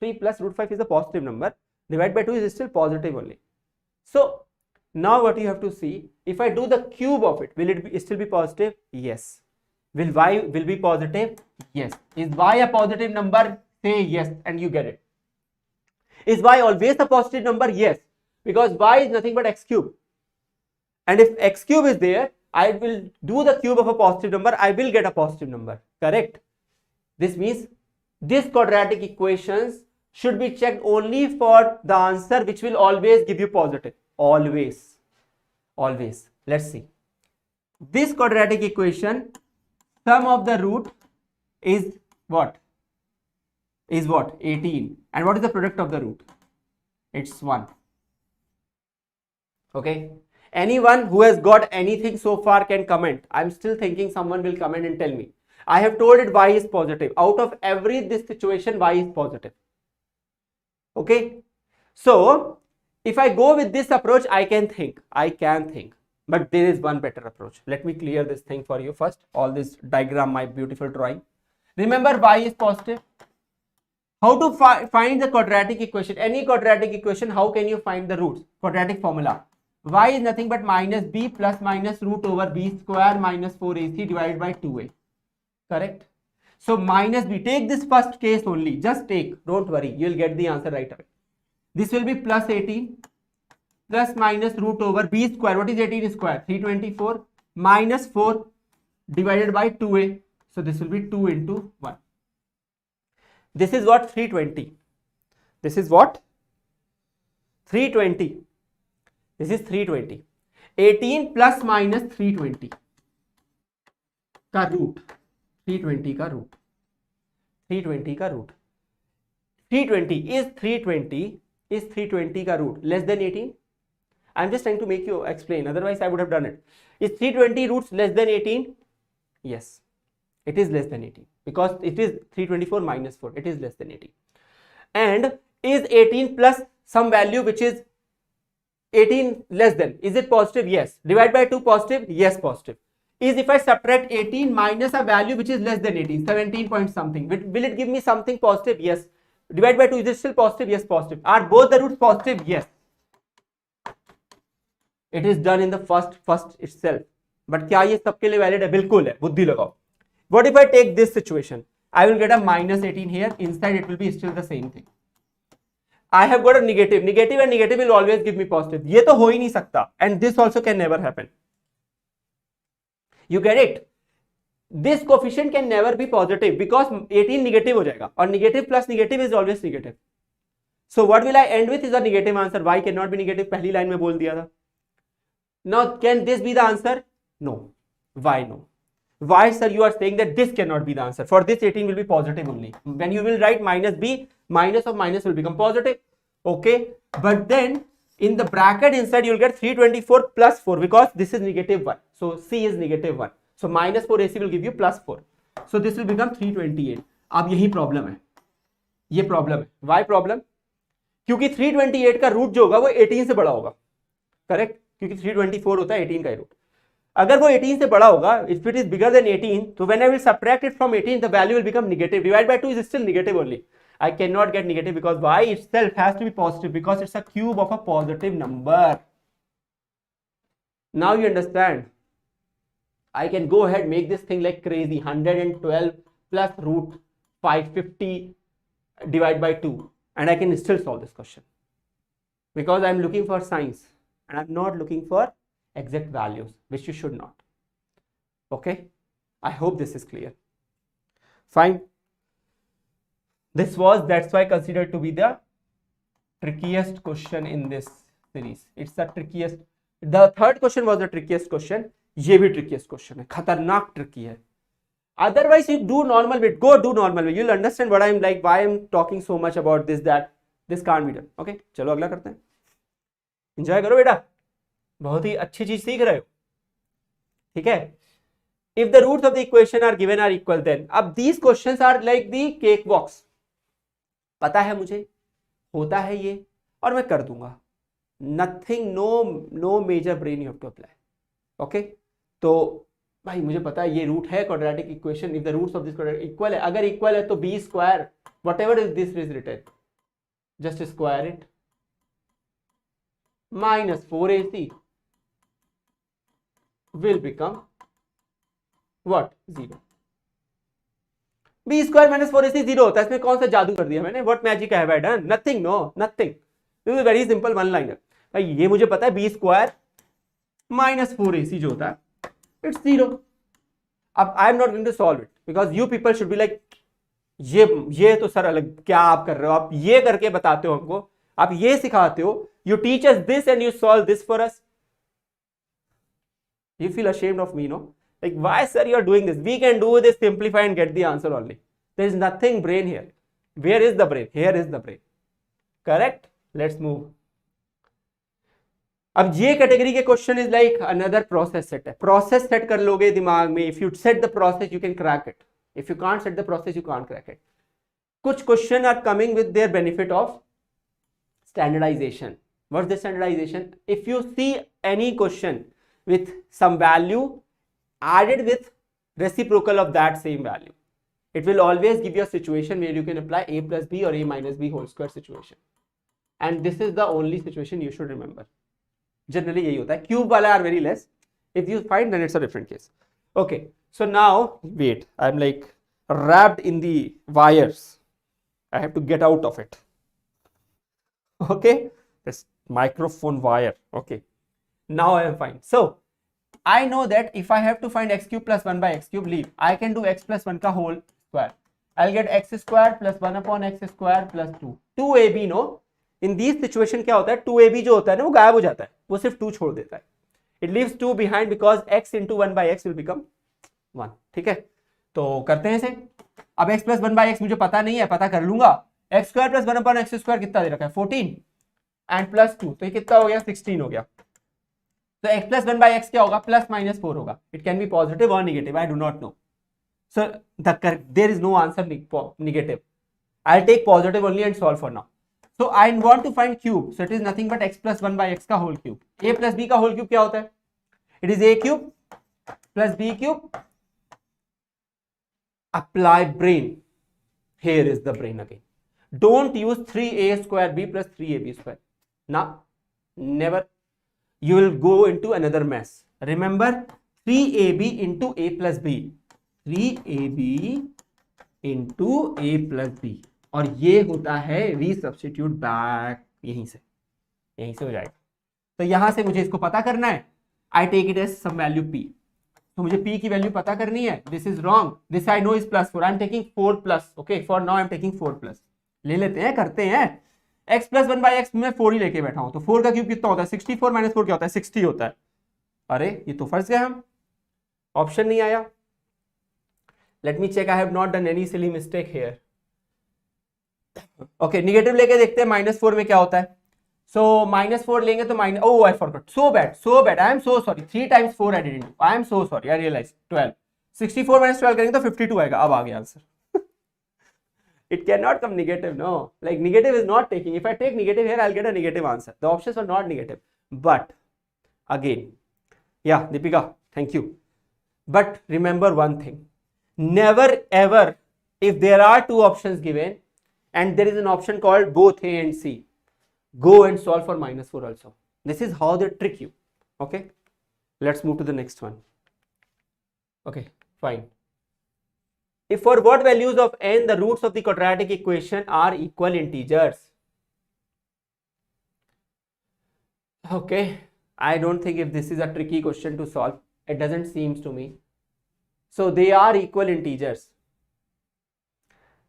3 plus root 5 is a positive number. Divided by 2 is still positive only. So now what you have to see, if I do the cube of it, will it still be positive? Yes. Will y will be positive? Yes. Is y a positive number? Say yes and you get it. Is y always a positive number? Yes. Because y is nothing but x cube. And if x cube is there, I will do the cube of a positive number, I will get a positive number. Correct? This means this quadratic equations should be checked only for the answer which will always give you positive. Always. Always. Let's see. This quadratic equation, sum of the root is what? Is what? 18. And what is the product of the root? It's 1. Okay. Anyone who has got anything so far can comment. I'm still thinking someone will comment and tell me. I have told it y is positive. Out of every this situation, y is positive. Okay. So if I go with this approach, I can think. But there is one better approach. Let me clear this thing for you first. All this diagram, my beautiful drawing. Remember y is positive. How to find the quadratic equation? Any quadratic equation, how can you find the roots? Quadratic formula. Y is nothing but minus b plus minus root over b square minus 4ac divided by 2a. Correct? So minus b, take this first case only, just take, don't worry, you will get the answer right away. This will be plus 18 plus minus root over b square. What is 18 square? 324 minus 4 divided by 2a. So this will be 2 into 1. This is what? 320. This is what? 320. This is 320. 18 plus minus 320 का root, 320 का root, 320 का root, 320 is 320 का root less than 18. I'm just trying to make you explain, otherwise I would have done it. Is 320 roots less than 18? Yes, it is less than 18 because it is 324 minus 4, it is less than 18. And is 18 plus some value which is 18 less than, is it positive? Yes. Divide by 2 positive? Yes, positive. Is if I subtract 18 minus a value which is less than 18, 17 point something, will it give me something positive? Yes. Divide by 2, is it still positive? Yes, positive. Are both the roots positive? Yes. It is done in the first itself. But क्या ये सबके लिए valid है? बिल्कुल है, बुद्धि लगाओ. What if I take this situation? I will get a minus 18 here. Inside it will be still the same thing. I have got a negative. Negative and negative will always give me positive. ये तो हो ही नहीं सकता. And this also can never happen. You get it? This coefficient can never be positive because 18 negative हो जाएगा और negative plus negative is always negative. So what will I end with is a negative answer. Y cannot be negative. पहली line में बोल दिया था. Now can this be the answer? No. Why no? Why sir you are saying that this cannot be the answer? For this 18 will be positive only. When you will write minus b, minus of minus will become positive. Okay. But then in the bracket inside you will get 324 plus 4 because this is negative 1. So C is negative 1. So minus 4 AC will give you plus 4. So this will become 328. अब यही problem है, ये problem है. Why problem? क्योंकि 328 का root जो होगा वो 18 से बड़ा होगा. करेक्ट? क्योंकि 324 होता है 18 का रूट. अगर वो 18 से बड़ा होगा, if it is bigger than 18, तो when I will subtract it from 18, the value will become negative. Divide by 2 is still negative only. I cannot get negative because y itself has to be positive because it's a cube of a positive number. Now you understand. I can go ahead make this thing like crazy. 112 plus root 550 divided by 2, and I can still solve this question because I'm looking for signs and I'm not looking for exact values, which you should not. Okay, I hope this is clear. Fine. That's why considered to be the trickiest question in this series. It's the trickiest. The third question was the trickiest question. ये भी trickiest question है, खतरनाक tricky है. Otherwise you do normal way, go do normal way. You'll understand what I'm like, why I'm talking so much about this, that this can't be done. Okay, चलो अगला करते हैं. Enjoy करो बेटा, बहुत ही अच्छी चीज सीख रहे हो. ठीक है. If the roots of the equation are given are equal, then अब these questions are like the cake box. पता है मुझे, होता है ये और मैं कर दूंगा. Nothing, no major brain you have to apply. Okay, तो भाई मुझे पता है ये रूट है quadratic equation. If the roots of this quadratic equal है, अगर इक्वल है तो B square whatever is this is written, just square it, minus 4ac will become what? 0. B square minus 4ac 0 होता है. इसमें कौन सा जादू कर दिया मैंने? What magic have I done? Nothing. No, nothing. This is very simple one liner. भाई ये मुझे पता है बी स्क्वायर माइनस 4ac जो होता है it's 0. अब I am not going to solve it because you people should be like, ये तो सर अलग, क्या आप कर रहे हो? आप ये करके बताते हो हमको, आप ये सिखाते हो. You teach us this and you solve this for us. You feel ashamed of me, no? Like, why sir you are doing this? We can do this, simplify and get the answer only. There is nothing brain here. Where is the brain? Here is the brain. Correct? Let's move. अब ये category के question is like another process set है. Process set कर लोगे दिमाग में. If you set the process you can crack it. If you can't set the process you can't crack it. कुछ question are coming with their benefit of standardization. What is the standardization? If you see any question with some value added with reciprocal of that same value, it will always give you a situation where you can apply a plus b or a minus b whole square situation, and this is the only situation you should remember. Generally यही होता है. Cube वाला are very less. If you find then it's a different case. Okay, so now wait, I'm like wrapped in the wires. I have to get out of it. Okay, this microphone wire. Okay, now I am fine. So I know that if I have to find x cube plus 1 by x cube, leave. I can do x plus 1 का whole square. I'll get x square plus 1 upon x square plus 2. 2ab, no? In these situation क्या होता है, 2ab जो होता है ना वो गायब हो जाता है, वो सिर्फ 2 छोड़ देता है. It leaves 2 behind because x into 1 by x will become 1. ठीक है, तो करते हैं इसे. अब x plus 1 by x मुझे पता नहीं है, पता कर लूंगा. x square plus 1 upon x square कितना दे रखा है, 14 एंड प्लस 2, तो ये कितना हो गया, 16 हो गया. तो x plus 1 by x क्या होगा, प्लस माइनस 4 होगा. इट कैन बी पॉजिटिव और negative, I do not know. So there is no answer negative. I will take positive only and solve for now. So I want to find cube, so it is nothing but x plus 1 by x का whole cube. a plus b का whole cube क्या होता है, it is a cube plus b cube. Apply brain, here is the brain again. Don't use 3a square b plus 3ab square. Now, never. You will go into another mess. Remember 3ab into a plus b. 3ab into a plus b. और ये होता है resubstitute back, यहीं से हो जाएगा. तो यहां से मुझे इसको पता करना है. I take it as some value p. तो मुझे p की वैल्यू पता करनी है. This is wrong, this I know is plus 4. I am taking 4 plus. Okay, for now I am taking 4 plus. ले लेते हैं, करते हैं. x प्लस 1 बाई एक्स में 4 ही लेके बैठा हूं, तो 4 का क्यूब कितना होता है, 64 माइनस 4 क्या होता है, 60 होता है. अरे ये तो फंस गए हम, ऑप्शन नहीं आया. Let me check, I have not done any silly mistake here. Okay, negative लेके देखते हैं. -4 में क्या होता है, so -4 लेंगे तो minus, oh I forgot, so bad, I am so sorry. 3 times 4 I didn't do, I am so sorry, I realized. 12, 64 minus 12 करेंगे तो 52 आएगा. अब आ गया answer. It cannot come negative, no, like negative is not taking. If I take negative here, I'll get a negative answer. The options were not negative, but again, yeah, Deepika, thank you. But remember one thing, never ever, if there are 2 options given and there is an option called both A and C, go and solve for -4 also. This is how they trick you. Okay, let's move to the next one. Okay, fine. If for what values of n the roots of the quadratic equation are equal integers. Okay, I don't think if this is a tricky question to solve. It doesn't seem to me. So they are equal integers.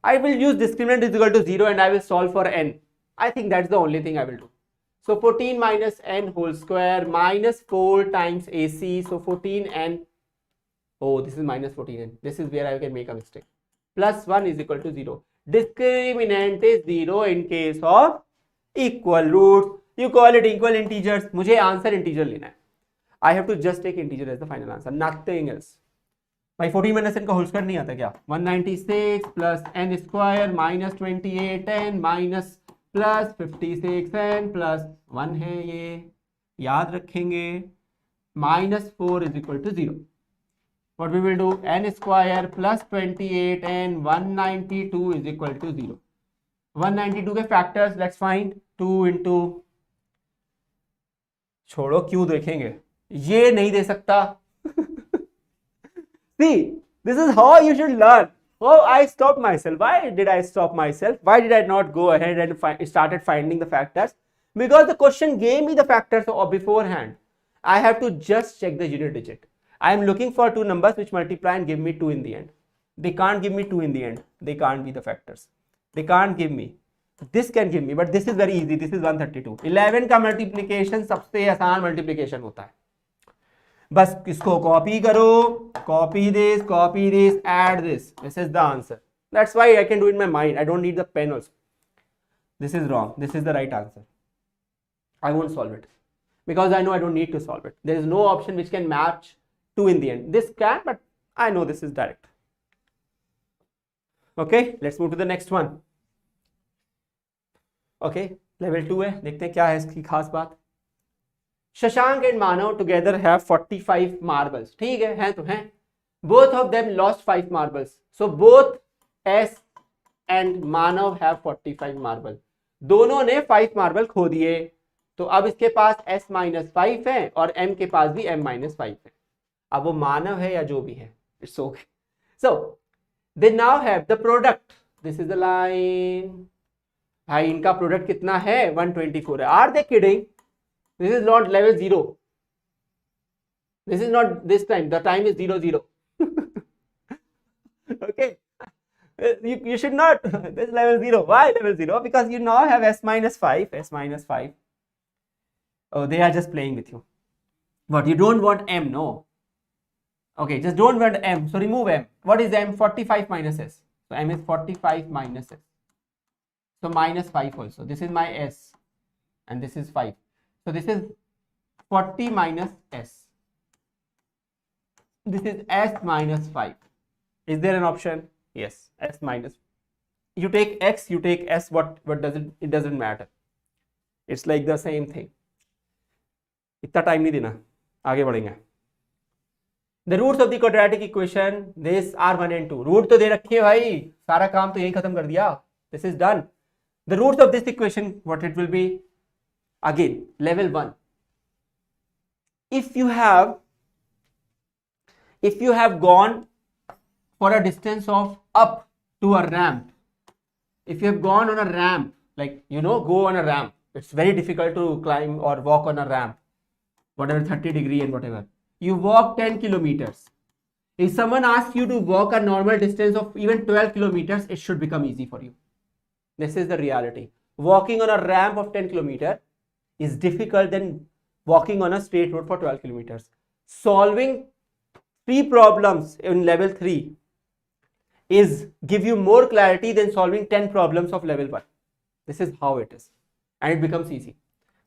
I will use discriminant is equal to 0 and I will solve for n. I think that's the only thing I will do. So 14 minus n whole square minus 4 times AC. So 14n. Oh, this is minus 14n. This is where I can make a mistake. Plus 1 is equal to 0. Discriminant is 0 in case of equal roots. You call it equal integers. मुझे answer integer लेना है. I have to just take integer as the final answer. Nothing else. भाई 14 minus n का whole square नहीं आता क्या, 196 plus n square minus 28n minus plus 56n plus 1 है, ये याद रखेंगे. -4 is equal to 0. What we will do, n square plus 28n 192 is equal to 0. 192 के फैक्टर्स लेट्स फाइंड. 2 इंटू, छोड़ो क्यों देखेंगे, ये नहीं दे सकता. See, this is how you should learn. Oh, I stopped myself. Why did I stop myself? Why did I not go ahead and started finding the factors? Because the question gave me the factors beforehand. I have to just check the unit digit. I am looking for 2 numbers which multiply and give me 2 in the end. They can't give me 2 in the end. They can't be the factors. They can't give me. This can give me, but this is very easy. This is 132. 11 का multiplication सबसे आसान multiplication होता है. बस इसको copy करो, copy this, add this. This is the answer. That's why I can do it in my mind. I don't need the pen also. This is wrong. This is the right answer. I won't solve it because I know I don't need to solve it. There is no option which can match 2 in the end. This can, but I know this is direct. Okay, let's move to the next one. Okay, level 2 है, देखते हैं क्या है इसकी खास बात. Shashank and Manav together have 45 marbles. ठीक है, हैं तो हैं. Both of them lost 5 marbles. So both S and Manav have 45 marble. दोनों ने 5 मार्बल खो दिए. तो अब इसके पास s माइनस 5 है और m के पास भी m माइनस 5 है. अब वो मानव है या जो भी है, it's okay. So they now have the product. This is the line. भाई इनका प्रोडक्ट कितना है 124 है. Are they kidding? This is not level 0. This is not this time. The time is 0 0. Okay. You should not. This is level 0. Why level 0? Because you now have s minus 5. S minus 5. Oh, they are just playing with you. But you don't want m, no. Okay, just don't want m. So remove m. What is m? 45 minus s. So m is 45 minus s. So minus 5 also. This is my s. And this is 5. So this is 40 minus s. This is s minus 5. Is there an option? Yes, s minus. You take x, you take s. What does it? It doesn't matter. It's like the same thing. इतना time नहीं देना, आगे बढ़ेंगे. The roots of the quadratic equation, this are 1 and 2. Root तो दे रखे हैं भाई, सारा काम तो यही खत्म कर दिया. This is done. The roots of this equation, what it will be? Again, level 1. If you have gone for a distance of up to a ramp, if you have gone on a ramp, like go on a ramp, it's very difficult to climb or walk on a ramp, whatever 30 degree and whatever. You walk 10 kilometers. If someone asks you to walk a normal distance of even 12 kilometers, it should become easy for you. This is the reality. Walking on a ramp of 10 kilometers is difficult than walking on a straight road for 12 kilometers. Solving 3 problems in level 3 is give you more clarity than solving 10 problems of level 1. This is how it is. And it becomes easy.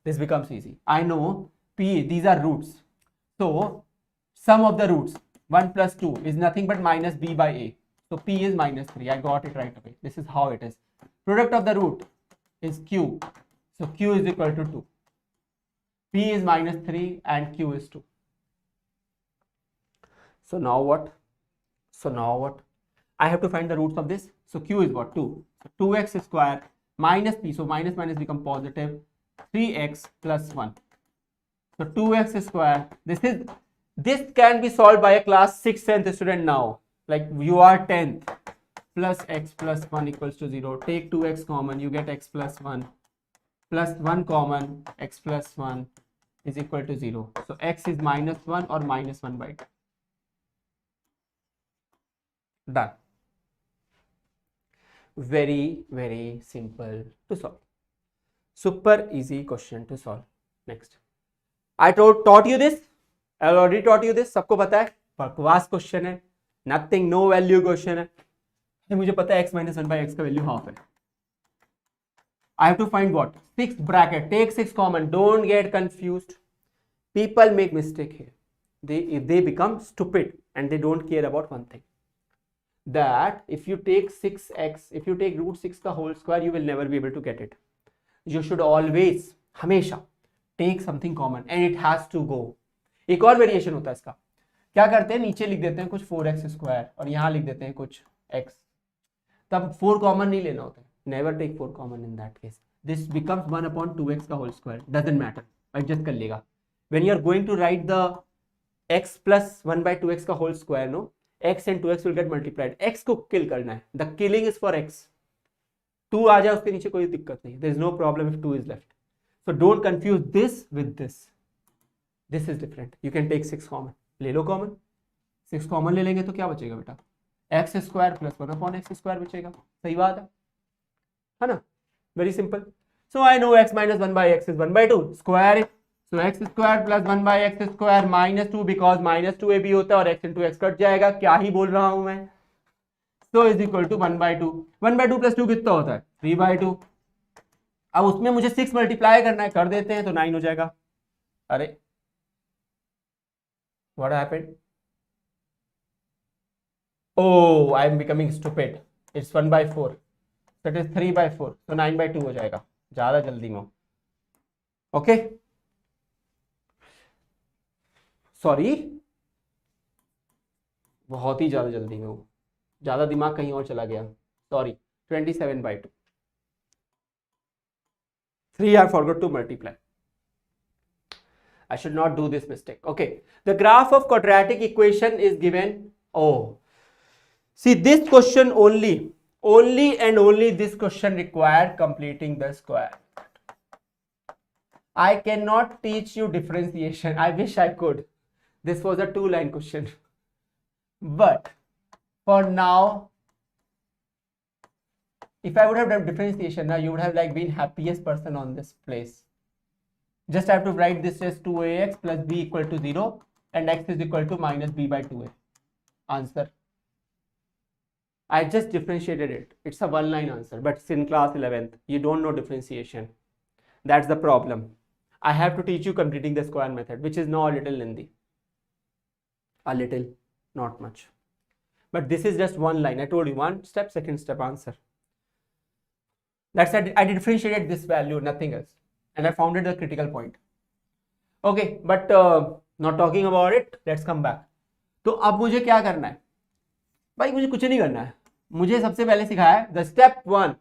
This becomes easy. I know P, these are roots. So sum of the roots 1 plus 2 is nothing but minus b by a. So P is minus 3. I got it right away. This is how it is. Product of the root is Q. So Q is equal to 2. P is minus 3 and Q is 2. So now what? I have to find the roots of this. So Q is what? 2. So 2x square minus P. So minus minus become positive. 3x plus 1. So 2x square. This can be solved by a class 6th 10th student now. Like you are 10th. Plus x plus 1 equals to 0. Take 2x common. You get x plus 1. Plus 1 common. X plus 1 is equal to 0. So x is minus 1 or minus 1 by 2. Done. Very, very simple to solve. Super easy question to solve. Next. I taught you this. I already taught you this. सबको पता है. बकवास question है. Nothing, no value question है. मुझे पता है x minus 1 by x का वैल्यू हाफ है. I have to find what? 6th bracket. Take 6 common. Don't get confused. People make mistake here. They become stupid and they don't care about one thing. That if you take 6x, if you take root 6 का whole square, you will never be able to get it. You should always, हमेशा take something common and it has to go. एक और variation होता है इसका. क्या करते हैं, नीचे लिख देते हैं कुछ 4x स्क्वायर और यहाँ लिख देते हैं कुछ x. तब 4 कॉमन नहीं लेना होता है. Never take 4 common in that case. This becomes 1 upon 2x का whole square. Doesn't matter. Adjust कर लेगा. When you are going to write the x plus 1 by 2x का whole square, no, x and 2x will get multiplied. x को kill करना है. The killing is for x. 2 आ जाए उसके नीचे कोई दिक्कत नहीं. There is no problem if 2 is left. So don't confuse this with this. This is different. You can take 6 common. ले लो common. 6 common ले लेंगे तो क्या बचेगा बेटा? x square plus 1 upon x square बचेगा. सही बात है ना? Very simple. So I know x minus 1 by x is 1 by 2. Square it. So x square plus 1 by x square minus 2 because minus 2ab होता है और x into x कट जाएगा. क्या ही बोल रहा हूं मैं? So is equal to 1 by 2. 1 by 2 plus 2 कितना होता है? 3 by 2. अब उसमें मुझे 6 मल्टीप्लाई करना है, कर देते हैं तो 9 हो जाएगा. अरे what happened? Oh, I am becoming stupid. It's 1 by 4. So it is 3 by 4. So 9 by 2 हो जाएगा. ज़्यादा जल्दी में. Okay? Sorry. बहुत ही ज़्यादा जल्दी में हो. ज़्यादा दिमाग कहीं और चला गया. Sorry. 27 by 2. 3 I forgot to multiply. I should not do this mistake. Okay. The graph of quadratic equation is given. Oh. See, this question only and only this question required completing the square. I cannot teach you differentiation. I wish I could. This was a 2-line question. But for now, if I would have done differentiation, now you would have like been happiest person on this place. Just have to write this as 2ax plus b equal to 0 and x is equal to minus b by 2a. Answer. I just differentiated it. It's a 1-line answer, but it's in class 11th. You don't know differentiation. That's the problem. I have to teach you completing the square method, which is now a little lengthy. A little, not much. But this is just 1 line. I told you 1 step, 2nd step answer. That's I differentiated this value, nothing else. And I found it the critical point. Okay, but not talking about it, let's come back. तो अब मुझे क्या करना है भाई? मुझे कुछ नहीं करना है. मुझे सबसे पहले सिखाया है the step 1.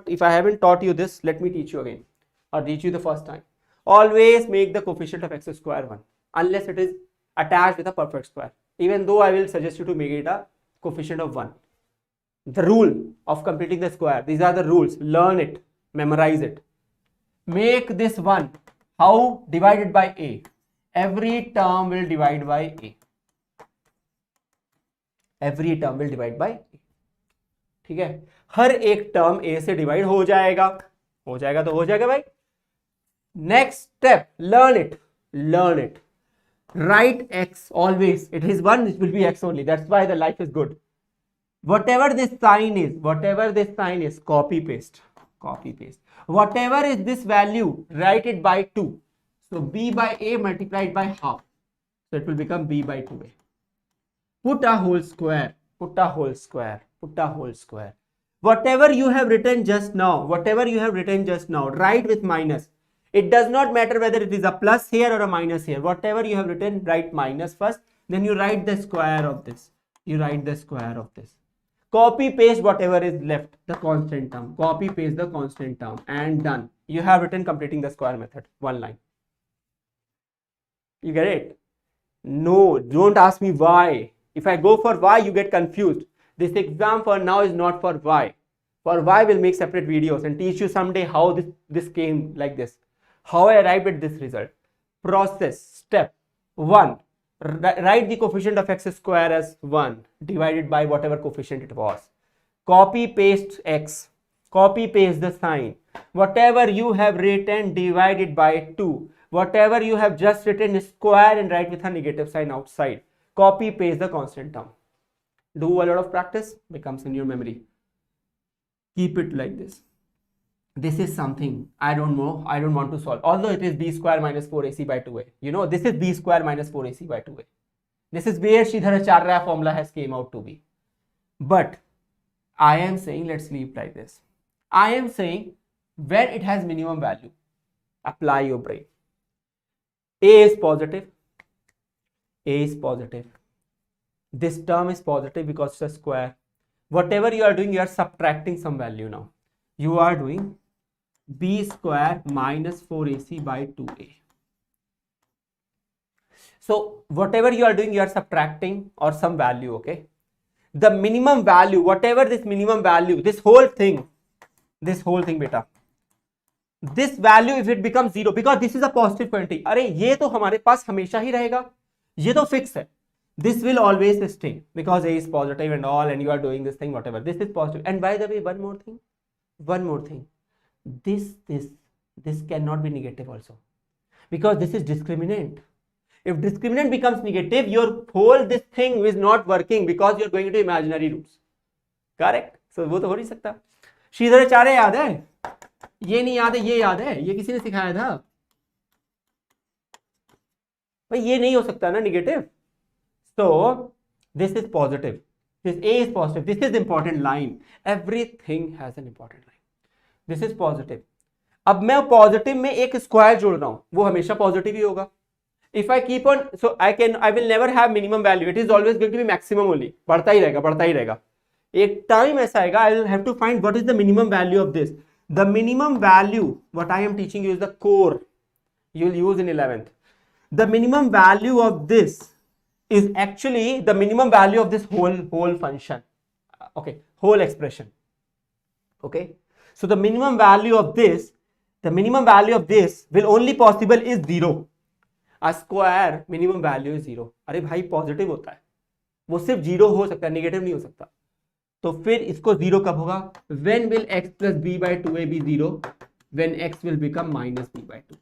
If I haven't taught you this, let me teach you again or teach you the first time. Always make the coefficient of x square 1 unless it is attached with a perfect square. Even though I will suggest you to make it a coefficient of 1. The rule of completing the square. These are the rules. Learn it. Memorize it. Make this 1. How? Divided by a. Every term will divide by a. Every term will divide by a. ठीक है? हर एक term a से divide हो जाएगा. हो जाएगा तो हो जाएगा भाई. Next step. Learn it. Learn it. Write x always. It is 1. It will be x only. That's why the life is good. Whatever this sign is, copy paste. Copy paste. Whatever is this value, write it by 2. So b by a multiplied by half. So it will become b by 2a. Put a whole square. Put a whole square. Put a whole square. Whatever you have written just now, write with minus. It does not matter whether it is a plus here or a minus here. Whatever you have written, write minus first. Then you write the square of this. You write the square of this. Copy paste whatever is left, the constant term. Copy paste the constant term and done. You have written completing the square method. 1 line. You get it? No, don't ask me why. If I go for why, you get confused. This exam for now is not for why. For why, we'll make separate videos and teach you someday how this came like this. How I arrived at this result. Process. Step 1. Write the coefficient of x square as 1 divided by whatever coefficient it was. Copy paste x. Copy paste the sign. Whatever you have written, divide it by 2. Whatever you have just written, square and write with a negative sign outside. Copy paste the constant term. Do a lot of practice, becomes in your memory. Keep it like this. This is something I don't know. I don't want to solve. Although it is b square minus 4ac by 2a. You know, this is b square minus 4ac by 2a. This is where Sridharacharya formula has came out to be. But I am saying, let's leave like this. I am saying when it has minimum value, apply your brain. A is positive. A is positive. This term is positive because it's a square. Whatever you are doing, you are subtracting some value now. You are doing b square minus 4ac by 2a. So whatever you are doing, you are subtracting or some value, okay? The minimum value, whatever this minimum value, this whole thing beta. This value, if it becomes 0, because this is a positive quantity, अरे ये तो हमारे पास हमेशा ही रहेगा, ये तो fix है. This will always stay because a is positive and all, and you are doing this thing, whatever. This is positive. And by the way, one more thing. This cannot be negative also, because this is discriminant. If discriminant becomes negative, your whole this thing is not working because you are going into imaginary roots. Correct? So वो तो हो नहीं सकता. श्रीधराचार्य याद है? ये नहीं याद है, ये याद है. ये किसी ने सिखाया था भाई. ये नहीं हो सकता ना negative. So this is positive. This A is positive. This is important line. Everything has an important line. This is positive. अब मैं पॉजिटिव में एक स्क्वायर जोड़ रहा हूं, वो हमेशा पॉजिटिव ही होगा. If I keep on, so I will never have minimum value. It is always going to be maximum only. बढ़ता ही रहेगा. एक टाइम ऐसा आएगा, I will have to find what is the minimum value of this. The minimum value, what I am teaching you is the core. You will use in 11th. The minimum value of this is actually the minimum value of this whole function. okay, whole expression. Okay, so the minimum value of this will only possible is 0. A square minimum value is 0. अरे भाई positive होता है, वो सिर्फ 0 हो सकता है, negative नहीं हो सकता. तो फिर इसको 0 कब होगा? When will x plus b by 2a be 0? When x will become minus b by 2a.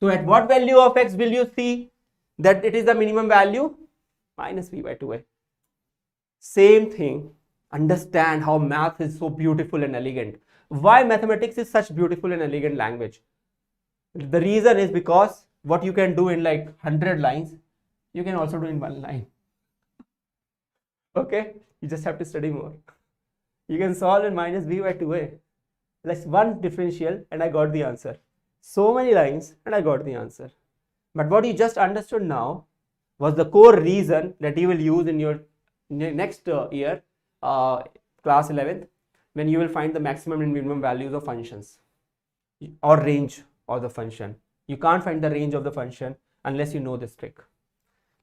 So at what value of x will you see that it is the minimum value? Minus b by 2a. Same thing. Understand how math is so beautiful and elegant. Why mathematics is such beautiful and elegant language? The reason is because what you can do in like 100 lines, you can also do in 1 line. Okay, you just have to study more. You can solve in minus b by 2a. Like one differential and I got the answer. So many lines and I got the answer. But what you just understood now was the core reason that you will use in your next year, class 11th, when you will find the maximum and minimum values of functions or range of the function. You can't find the range of the function unless you know this trick.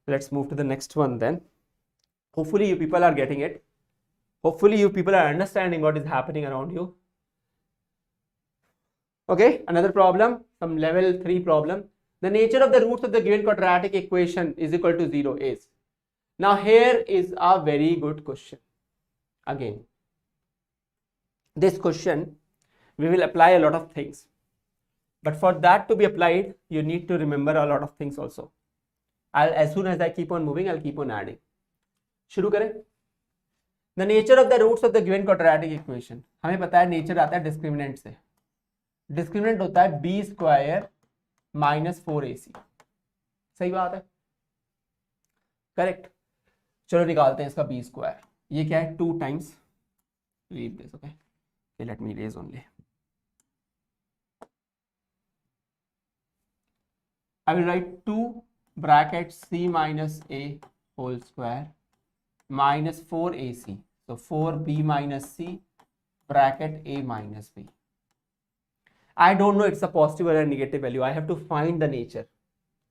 Let's move to the next one then. Hopefully you people are getting it. Hopefully you people are understanding what is happening around you. Okay, another problem, some level 3 problem. The nature of the roots of the given quadratic equation is equal to 0 is. Now here is a very good question. Again, this question we will apply a lot of things, but for that to be applied you need to remember a lot of things also. As soon as I keep on moving, I'll keep on adding. शुरू करें. The nature of the roots of the given quadratic equation. हमें पता है nature आता है discriminant से. Discriminant होता है b square minus 4ac. सही बात है, करेक्ट. चलो निकालते हैं इसका b square. ये क्या है? 2 times. Leave this, okay. Let me erase only. I will write 2 bracket c minus a whole square minus 4ac. So 4b minus c bracket a minus b. I don't know it's a positive or a negative value. I have to find the nature.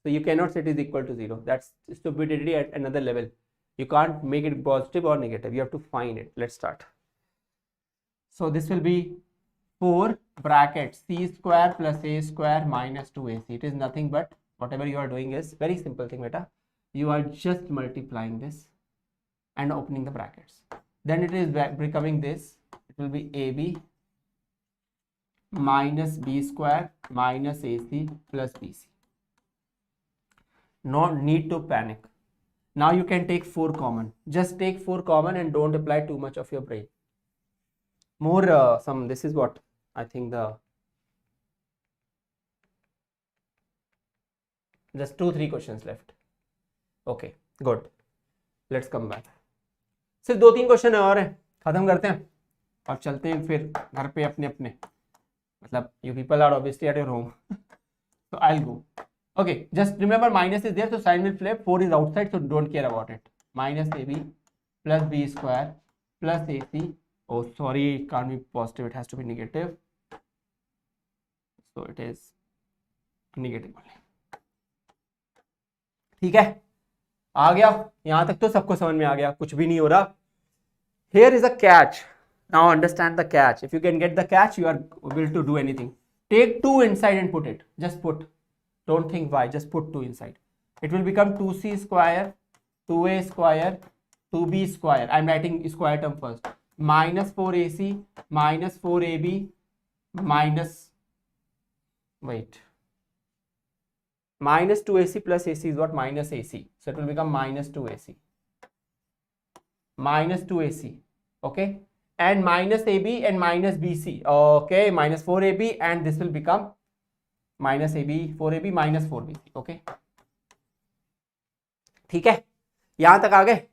So you cannot say it is equal to 0. That's stupidity at another level. You can't make it positive or negative. You have to find it. Let's start. So this will be 4 bracket c square plus a square minus 2ac. It is nothing but whatever you are doing is very simple thing, beta. You are just multiplying this and opening the brackets. Then it is becoming this. It will be ab minus b square minus ac plus bc. No need to panic. Now you can take 4 common. Just take 4 common and don't apply too much of your brain. More this is what I think just 2-3 questions left. Okay, good. Let's come back. सिर्फ 2-3 question और है, खत्म करते हैं और चलते हैं फिर घर पे अपने अपने. मतलब you people are obviously at your home. So I'll go. Okay, just remember minus is there, so sign will flip. 4 is outside, so don't care about it. Minus ab plus b square plus ac. Oh, sorry, it can't be positive, it has to be negative. So it is negative only. ठीक है, आ गया यहां तक तो सबको समझ में आ गया, कुछ भी नहीं हो रहा. Here is a catch. Now understand the catch. If you can get the catch, you are able to do anything. Take 2 inside and put it. Just put. Don't think why. Just put 2 inside. It will become 2c square, 2a square, 2b square. I'm writing square term first. Minus 4ac minus 4ab minus, wait, minus 2ac plus ac is what? Minus ac. So it will become minus 2ac. Minus 2ac. Okay. And minus ab and minus bc. Okay. Minus 4ab and this will become minus ab 4ab minus 4bc. Okay. ठीक है, यहां तक आ गए.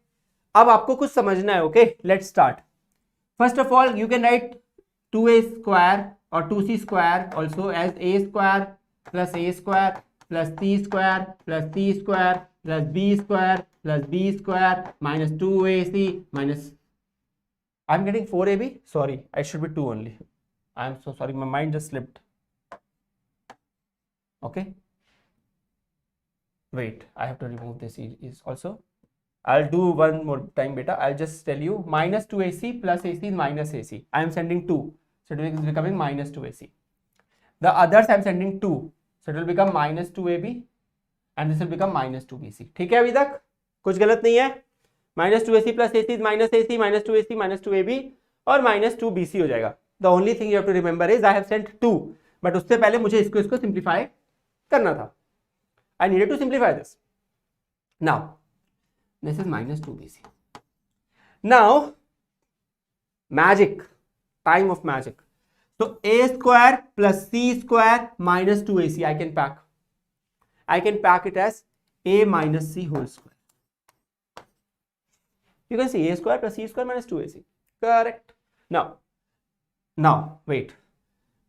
अब आपको कुछ समझना है. Okay, let's start. First of all, you can write 2a square or 2c square also as a square plus c square plus c square plus b square minus 2ac minus, I'm getting 4ab. Sorry, I should be 2 only. I'm so sorry, my mind just slipped. Okay. Wait, I have to remove this is also. I'll do one more time beta. I'll just tell you minus 2ac plus ac is minus ac. I am sending 2, so it is becoming minus 2ac. The others I am sending 2, so it will become minus 2ab and this will become minus 2bc. ठीक है, अभी तक कुछ गलत नहीं है. minus 2ac plus ac is minus ac, minus 2ac minus 2ab और minus 2bc हो जाएगा. The only thing you have to remember is I have sent 2, but उससे पहले मुझे इसको सिंप्लीफाई करना था. I needed to simplify this. Now this is minus 2bc. Now magic, time of magic. So a square plus c square minus 2ac I can pack it as a minus c whole square. You can see a square plus c square minus 2ac. Correct. Now wait,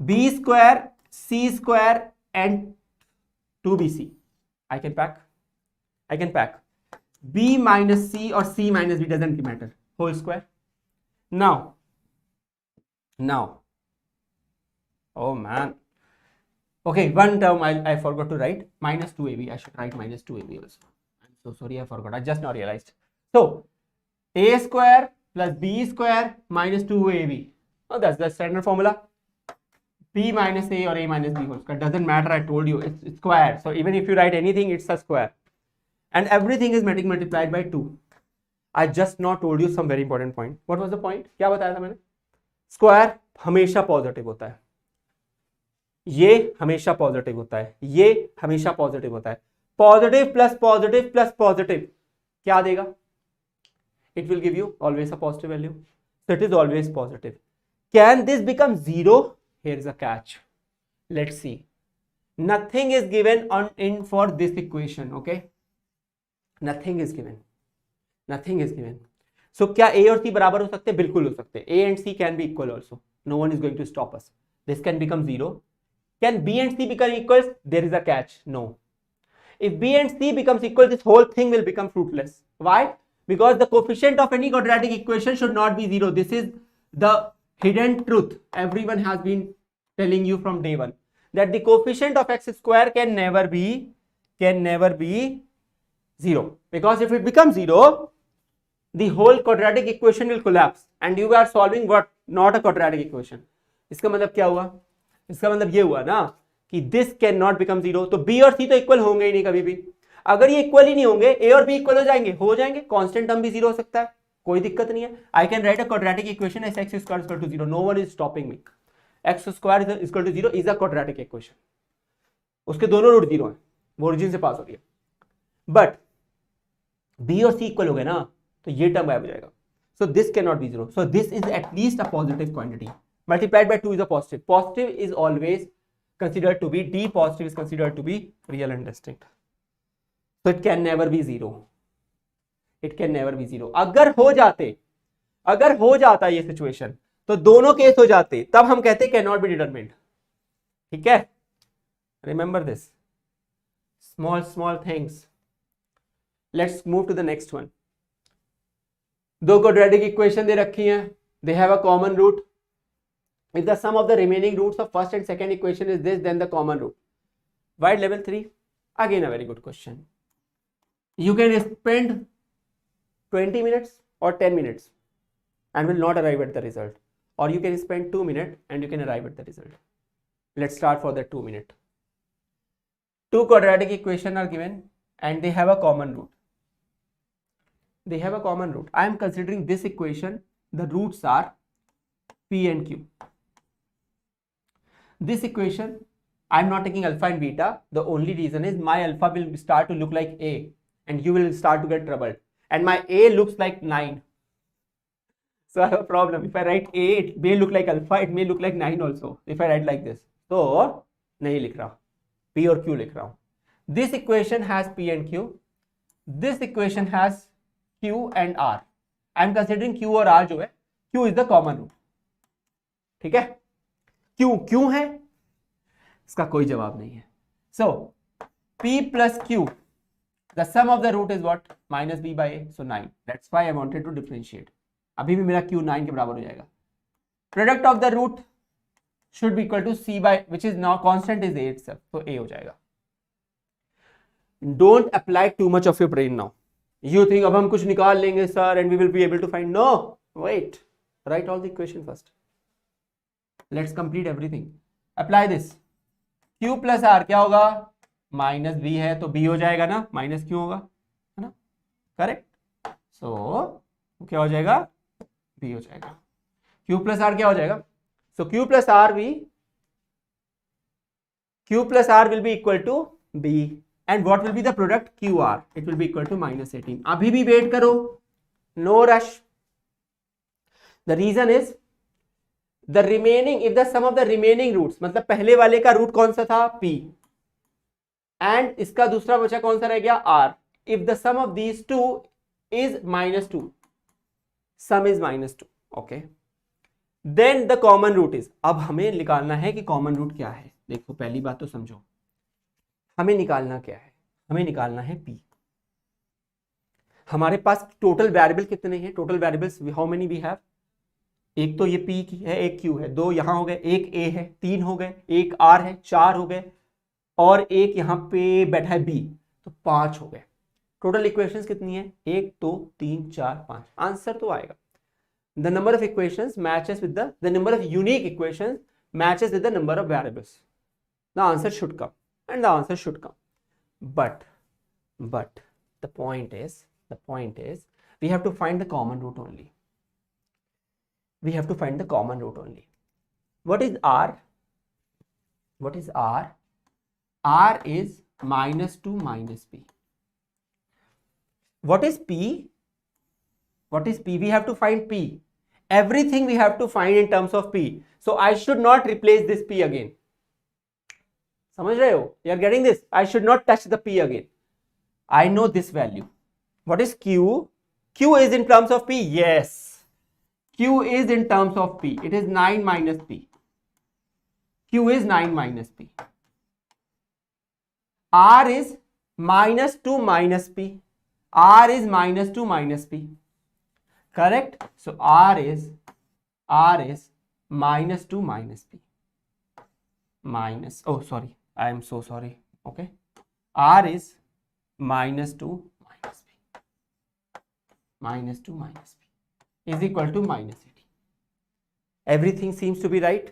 b square, c square and 2bc I can pack b minus c or c minus b, doesn't matter, whole square. Now oh man, okay, one term I forgot to write, minus 2ab. I should write minus 2ab also. I'm so sorry, I forgot, I just now realized. So a square plus b square minus 2ab. Oh, that's the standard formula. b minus a or a minus b whole square, doesn't matter, I told you it's square. So even if you write anything, it's a square. And everything is multiplied by 2. I just now told you some very important point. What was the point? क्या बताया था मैंने? Square हमेशा positive होता है, ये हमेशा positive होता है, ये हमेशा पॉजिटिव होता है. Positive plus positive plus positive क्या देगा? It will give you always a positive value. So it is always positive. Can this become 0? Here is a catch. Let's see. Nothing is given in for this equation. Okay. Nothing is given. So क्या a और c बराबर हो सकते हैं? बिल्कुल हो सकते हैं. a and c can be equal also. No one is going to stop us. This can become 0. Can b and c become equals? There is a catch. No. If b and c becomes equal, this whole thing will become fruitless. Why? Because the coefficient of any quadratic equation should not be 0. This is the hidden truth. Everyone has been telling you from day one that the coefficient of x square can never be 0. Because if it becomes 0, the whole quadratic equation will collapse and you are solving what? Not a quadratic equation. इसका मतलब क्या हुआ? इसका मतलब ये हुआ ना कि this cannot become 0. तो b और c तो इक्वल होंगे ही नहीं कभी भी. अगर ये इक्वल ही नहीं होंगे, a और b इक्वल हो जाएंगे. कांस्टेंट टर्म भी 0 हो सकता है, कोई दिक्कत नहीं है. I can write a quadratic equation as x square is equal to 0. No one is stopping me. x square is equal to 0 is a quadratic equation. उसके दोनों रूट 0 हैं, वो ओरिजिन से पास हो रही है. बट b और c इक्वल हो गए ना, तो ये टर्म गायब हो जाएगा. So this cannot be 0. So this is at least a positive quantity. Multiplied by 2 is a positive. Positive is always considered to be, d positive is considered to be real and distinct. So it can never be 0. It can never be 0. अगर हो जाता ये situation, तो दोनों case हो जाते, तब हम कहते cannot be determined. ठीक है? Remember this. Small things. Let's move to the next one. दो quadratic equation दे रखी हैं. They have a common root. If the sum of the remaining roots of first and second equation is this, then the common root. Why level 3? Again a very good question. You can spend 20 minutes or 10 minutes and will not arrive at the result. Or you can spend 2 minutes and you can arrive at the result. Let's start for the 2 minute. Two quadratic equations are given and they have a common root. I am considering this equation, the roots are p and q. This equation, I am not taking alpha and beta. The only reason is my alpha will start to look like a and you will start to get troubled. And my a looks like 9. So I have a problem. If I write a, it may look like alpha, it may look like 9 also. If I write like this. So, nahi likh raha. P or Q likh raha. This equation has P and Q. This equation has Q and R. I am considering Q और R जो है, Q is the common root. ठीक है? क्यों है? इसका कोई जवाब नहीं है. So, P plus Q, the sum of the root is what? Minus B by A, so 9. That's why I wanted to differentiate. अभी भी मेरा Q 9 के बराबर हो जाएगा. Product of the root should be equal to C by, which is now constant is A itself, so A हो जाएगा. Don't apply too much of your brain now. You think अब हम कुछ निकाल लेंगे sir and we will be able to find? No, wait. Write all the equation first. Let's complete everything. Apply this. Q plus R क्या होगा? Minus B है तो B हो जाएगा ना, माइनस क्यों होगा, है ना, करेक्ट. सो क्या हो जाएगा? बी हो जाएगा. Q plus R क्या हो जाएगा? So Q plus R will be equal to B. And what will be the product? QR. It will be equal to -18. अभी भी वेट करो, no rush. The reason is the remaining, if the sum of the remaining roots, मतलब पहले वाले का root कौन सा था? P. And इसका दूसरा बचा कौन सा रह गया? R. If the sum of these two is -2, sum is -2. Okay. Then the common root is, अब हमें निकालना है कि common root क्या है. देखो पहली बात तो समझो, हमें निकालना क्या है? हमें निकालना है P. हमारे पास टोटल वेरिएबल कितने हैं? Total variables how many we have? एक तो ये P की है, एक Q है, दो यहां हो गए, एक A है, तीन हो गए, एक R है, चार हो गए, और एक यहां पे बैठा है B, तो 5 हो गए. टोटल इक्वेशंस कितनी है? 1 2 3 4 5. आंसर तो आएगा. The number of equations matches with the number of unique equations matches with the number of variables. The answer should come, and the answer should come. But the point is we have to find the common root only. We have to find the common root only. What is R? What is R? R is -2 minus P. What is P? What is P? We have to find P. Everything we have to find in terms of P. So I should not replace this P again. समझ रहे हो? You are getting this? I should not touch the P again. I know this value. What is Q? Q is in terms of P. Yes. Q is in terms of P. It is 9 minus P. Q is 9 minus P. R is -2 minus P. R is -2 minus P. Correct? So R is -2 minus P. Oh sorry, I am so sorry. Okay. R is -2 minus P. -2 minus P is equal to -18. Everything seems to be right.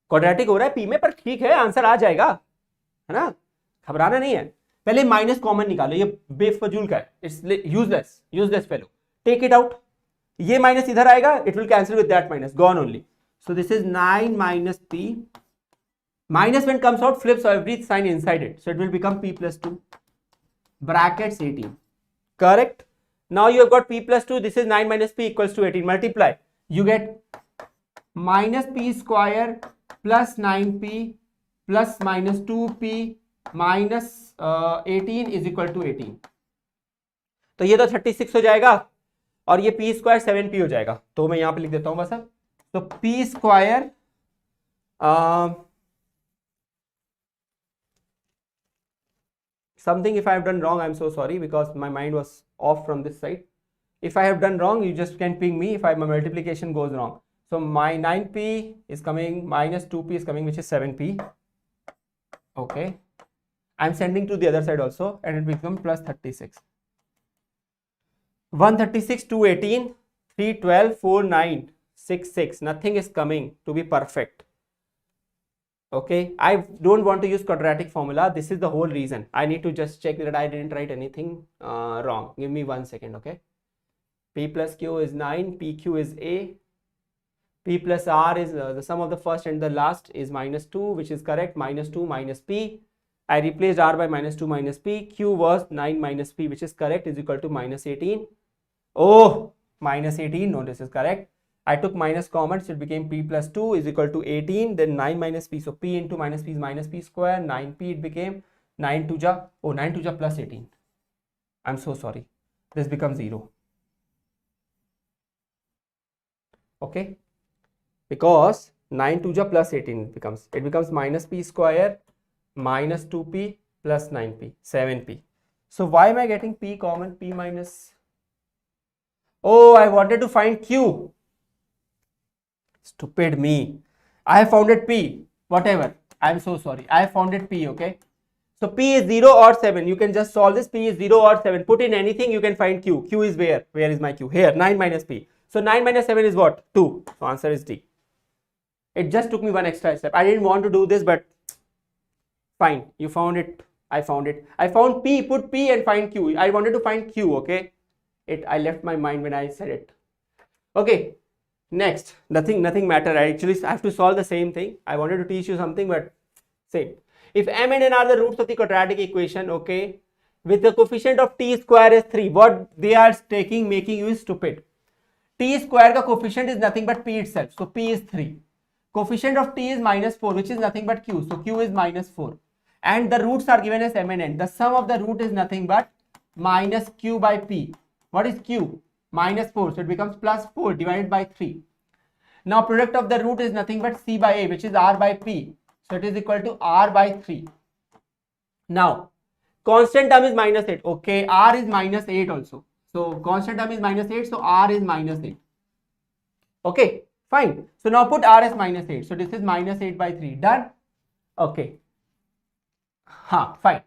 Quadratic हो रहा है P में, पर ठीक है, answer आ जाएगा, है ना, घबराना नहीं है. पहले माइनस कॉमन निकालो, ये बेफजूल का है, it's useless fellow. Take it out. ये माइनस इधर आएगा, it will cancel with that minus, gone only. So this is 9 minus P. Minus when comes out flips every sign inside it, so it will become P plus 2 brackets 18. Correct? Now you have got P plus 2. This is 9 minus P equals to 18. Multiply. You get minus P square plus 9P plus minus 2P minus 18 is equal to 18. तो ये तो 36 हो जाएगा, और ये P square 7P हो जाएगा. तो मैं यहाँ पे लिख देता हूँ बस. तो P square something, if I have done wrong, I am so sorry, because my mind was off from this side. If I have done wrong, you just can ping me if my multiplication goes wrong. So my 9P is coming, minus 2P is coming, which is 7P. Okay, I am sending to the other side also, and it becomes plus 36. 136, 218, 312, 4, 9, 6, 6. Nothing is coming to be perfect. Okay, I don't want to use quadratic formula. This is the whole reason. I need to just check that I didn't write anything wrong. Give me 1 second. Okay, P plus Q is 9, PQ is A, P plus R is the sum of the first and the last is -2, which is correct. -2 minus P. I replaced R by -2 minus P. Q was 9 minus P, which is correct, is equal to -18. Oh, -18. No, this is correct. I took minus common, so it became P plus 2 is equal to 18. Then 9 minus P. So P into minus P is minus P square. 9P it became 9 2 ja. Oh, 9 2 ja plus 18. I'm so sorry. This becomes 0. Okay. Because 9 2 ja plus 18 it becomes minus P square minus 2P plus 9P, 7P. So why am I getting P common? P minus. Oh, I wanted to find Q. Stupid me. I have found it P. Whatever. I am so sorry. I have found it P. Okay. So P is 0 or 7. You can just solve this. P is 0 or 7. Put in anything, you can find Q. Q is where? Where is my Q? Here, 9 minus P. So 9 minus 7 is what? 2. So answer is D. It just took me one extra step. I didn't want to do this, but fine. You found it. I found it. I found P. Put P and find Q. I wanted to find Q, okay? I left my mind when I said it. Okay. Next. Nothing matter. I actually have to solve the same thing. I wanted to teach you something, but same. If m and n are the roots of the quadratic equation, okay, with the coefficient of t square is 3, what they are making you stupid. T square ka coefficient is nothing but p itself, so p is 3. Coefficient of t is minus 4, which is nothing but q, so q is minus 4. And the roots are given as m and n. The sum of the root is nothing but minus q by p. What is q? Minus 4, so it becomes plus 4 divided by 3. Now product of the root is nothing but c by a, which is r by p. So it is equal to r by 3. Now, constant term is minus 8. Okay, r is minus 8 also. So constant term is minus 8. So r is minus 8. Okay, fine. So now put r as minus 8. So this is minus 8 by 3. Done? Okay. Fine.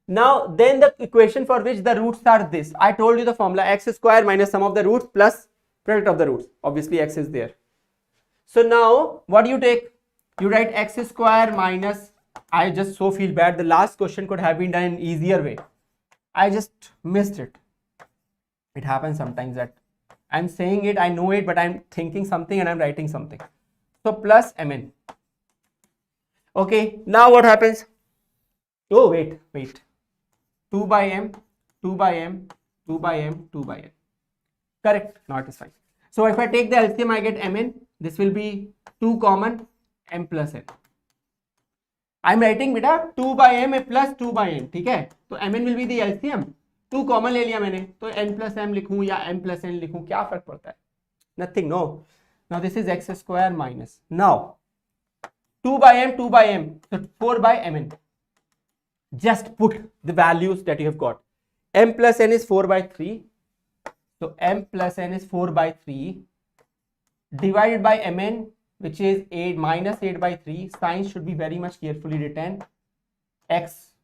Now then the equation for which the roots are this. I told you the formula, x square minus sum of the roots plus product of the roots. Obviously x is there. So now what do you take? You write x square minus, I just so feel bad. The last question could have been done in easier way. I just missed it. It happens sometimes that I'm saying it, I know it, but I'm thinking something and I'm writing something. So plus mn. Okay, now what happens? Oh, wait. 2 by m, 2 by m, 2 by m, 2 by n. Correct? No, it is fine. So if I take the LCM, I get mn. This will be 2 common, m plus n. I am writing beta 2 by m plus 2 by n. ठीक है? तो mn will be the LCM. 2 common ले लिया मैंने, तो n plus m लिखूं या m plus n लिखूं, क्या फर्क पड़ता है? Nothing, no. Now this is x square minus. Now 2 by m, 2 by m, so 4 by mn. Just put the values that you have got. M plus n is 4 by 3. So m plus n is 4 by 3 divided by mn, which is 8 minus 8 by 3. Signs should be very much carefully written. X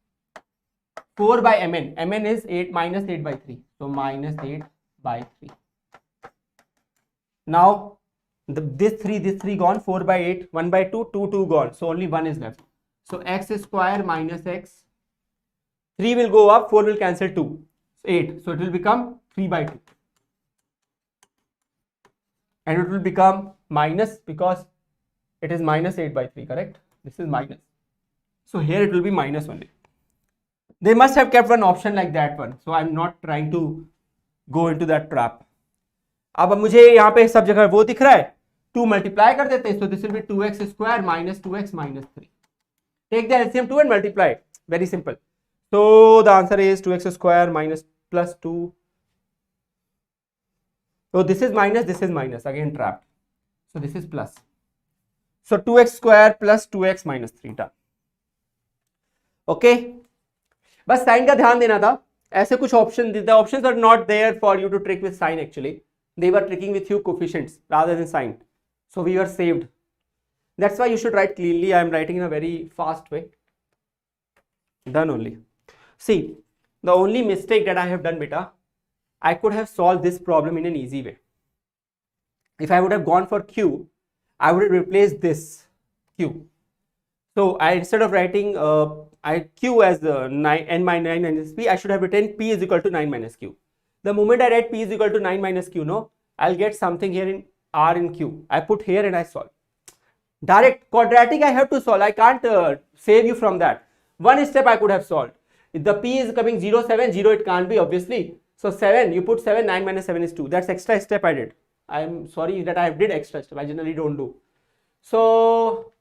4 by mn. Mn is 8 minus 8 by 3. So minus 8 by 3. Now this 3 gone. 4 by 8. 1 by 2. 2 gone. So only 1 is left. So x square minus x. 3 will go up. 4 will cancel 2. So 8. So it will become 3 by 2. And it will become minus because it is minus 8 by 3, correct? This is minus. So here it will be minus only. They must have kept one option like that one. So I'm not trying to go into that trap. अब मुझे यहाँ पे सब जगह वो दिख रहा है, 2 multiply कर देते हैं. So this will be 2x square minus 2x minus 3. Take the LCM 2 and multiply it. Very simple. So the answer is 2x square minus plus 2. So this is minus, again trapped. So this is plus. So 2x square plus 2x minus 3 done. Okay. बस sign का ध्यान देना था. ऐसे कुछ option, the options are not there for you to trick with sign actually. They were tricking with you coefficients rather than sign. So we were saved. That's why you should write cleanly. I am writing in a very fast way. Done only. See, the only mistake that I have done, beta, I could have solved this problem in an easy way. If I would have gone for Q, I would have replaced this Q. So instead of writing Q as 9 n minus 9 minus P, I should have written P is equal to 9 minus Q. The moment I write P is equal to 9 minus Q, no, I'll get something here in R in Q. I put here and I solve. Direct quadratic I have to solve. I can't save you from that. One step I could have solved. If the P is coming 0, 7, 0 it can't be obviously. So 7, you put 7, 9 minus 7 is 2. That's extra step I did. I'm sorry that I did extra step. I generally don't do. So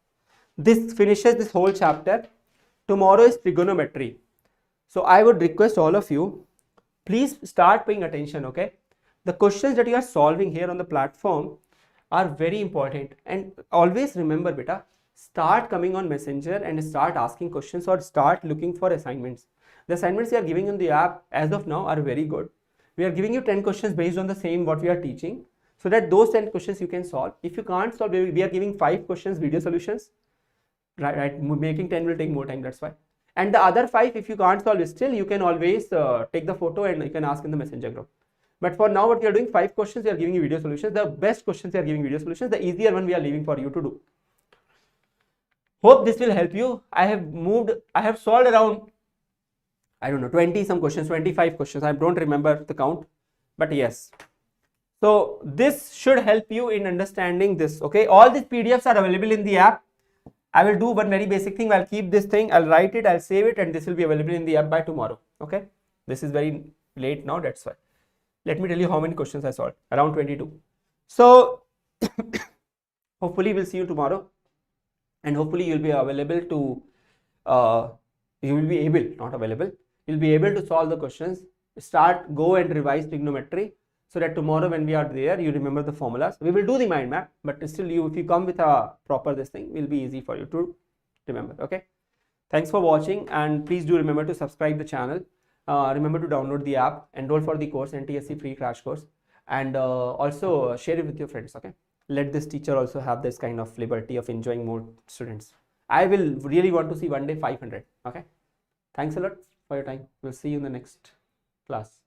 this finishes this whole chapter. Tomorrow is trigonometry. So I would request all of you, please start paying attention, okay? The questions that you are solving here on the platform are very important. And always remember, beta, start coming on Messenger and start asking questions or start looking for assignments. The assignments we are giving in the app as of now are very good. We are giving you 10 questions based on the same what we are teaching, so that those 10 questions you can solve. If you can't solve, we are giving 5 questions video solutions. Right, making 10 will take more time, that's why. And the other 5, if you can't solve it still, you can always take the photo and you can ask in the messenger group. But for now, what we are doing, 5 questions, we are giving you video solutions. The best questions we are giving video solutions. The easier one we are leaving for you to do. Hope this will help you. I have solved around, I don't know, 20 some questions, 25 questions. I don't remember the count, but yes. So this should help you in understanding this. Okay, all these PDFs are available in the app. I will do one very basic thing. I'll keep this thing, I'll write it, I'll save it, and this will be available in the app by tomorrow. Okay, this is very late now, that's why. Let me tell you how many questions I solved. Around 22. So hopefully we'll see you tomorrow, and hopefully you'll be available to you will be able, not available, you'll be able to solve the questions. Go and revise trigonometry, so that tomorrow when we are there, you remember the formulas. We will do the mind map, but still if you come with a proper this thing, will be easy for you to remember. Okay, thanks for watching, and please do remember to subscribe the channel. Remember to download the app, enroll for the course, NTSE free crash course, and also share it with your friends. Okay, let this teacher also have this kind of liberty of enjoying more students. I will really want to see one day 500. Okay, thanks a lot for your time. We'll see you in the next class.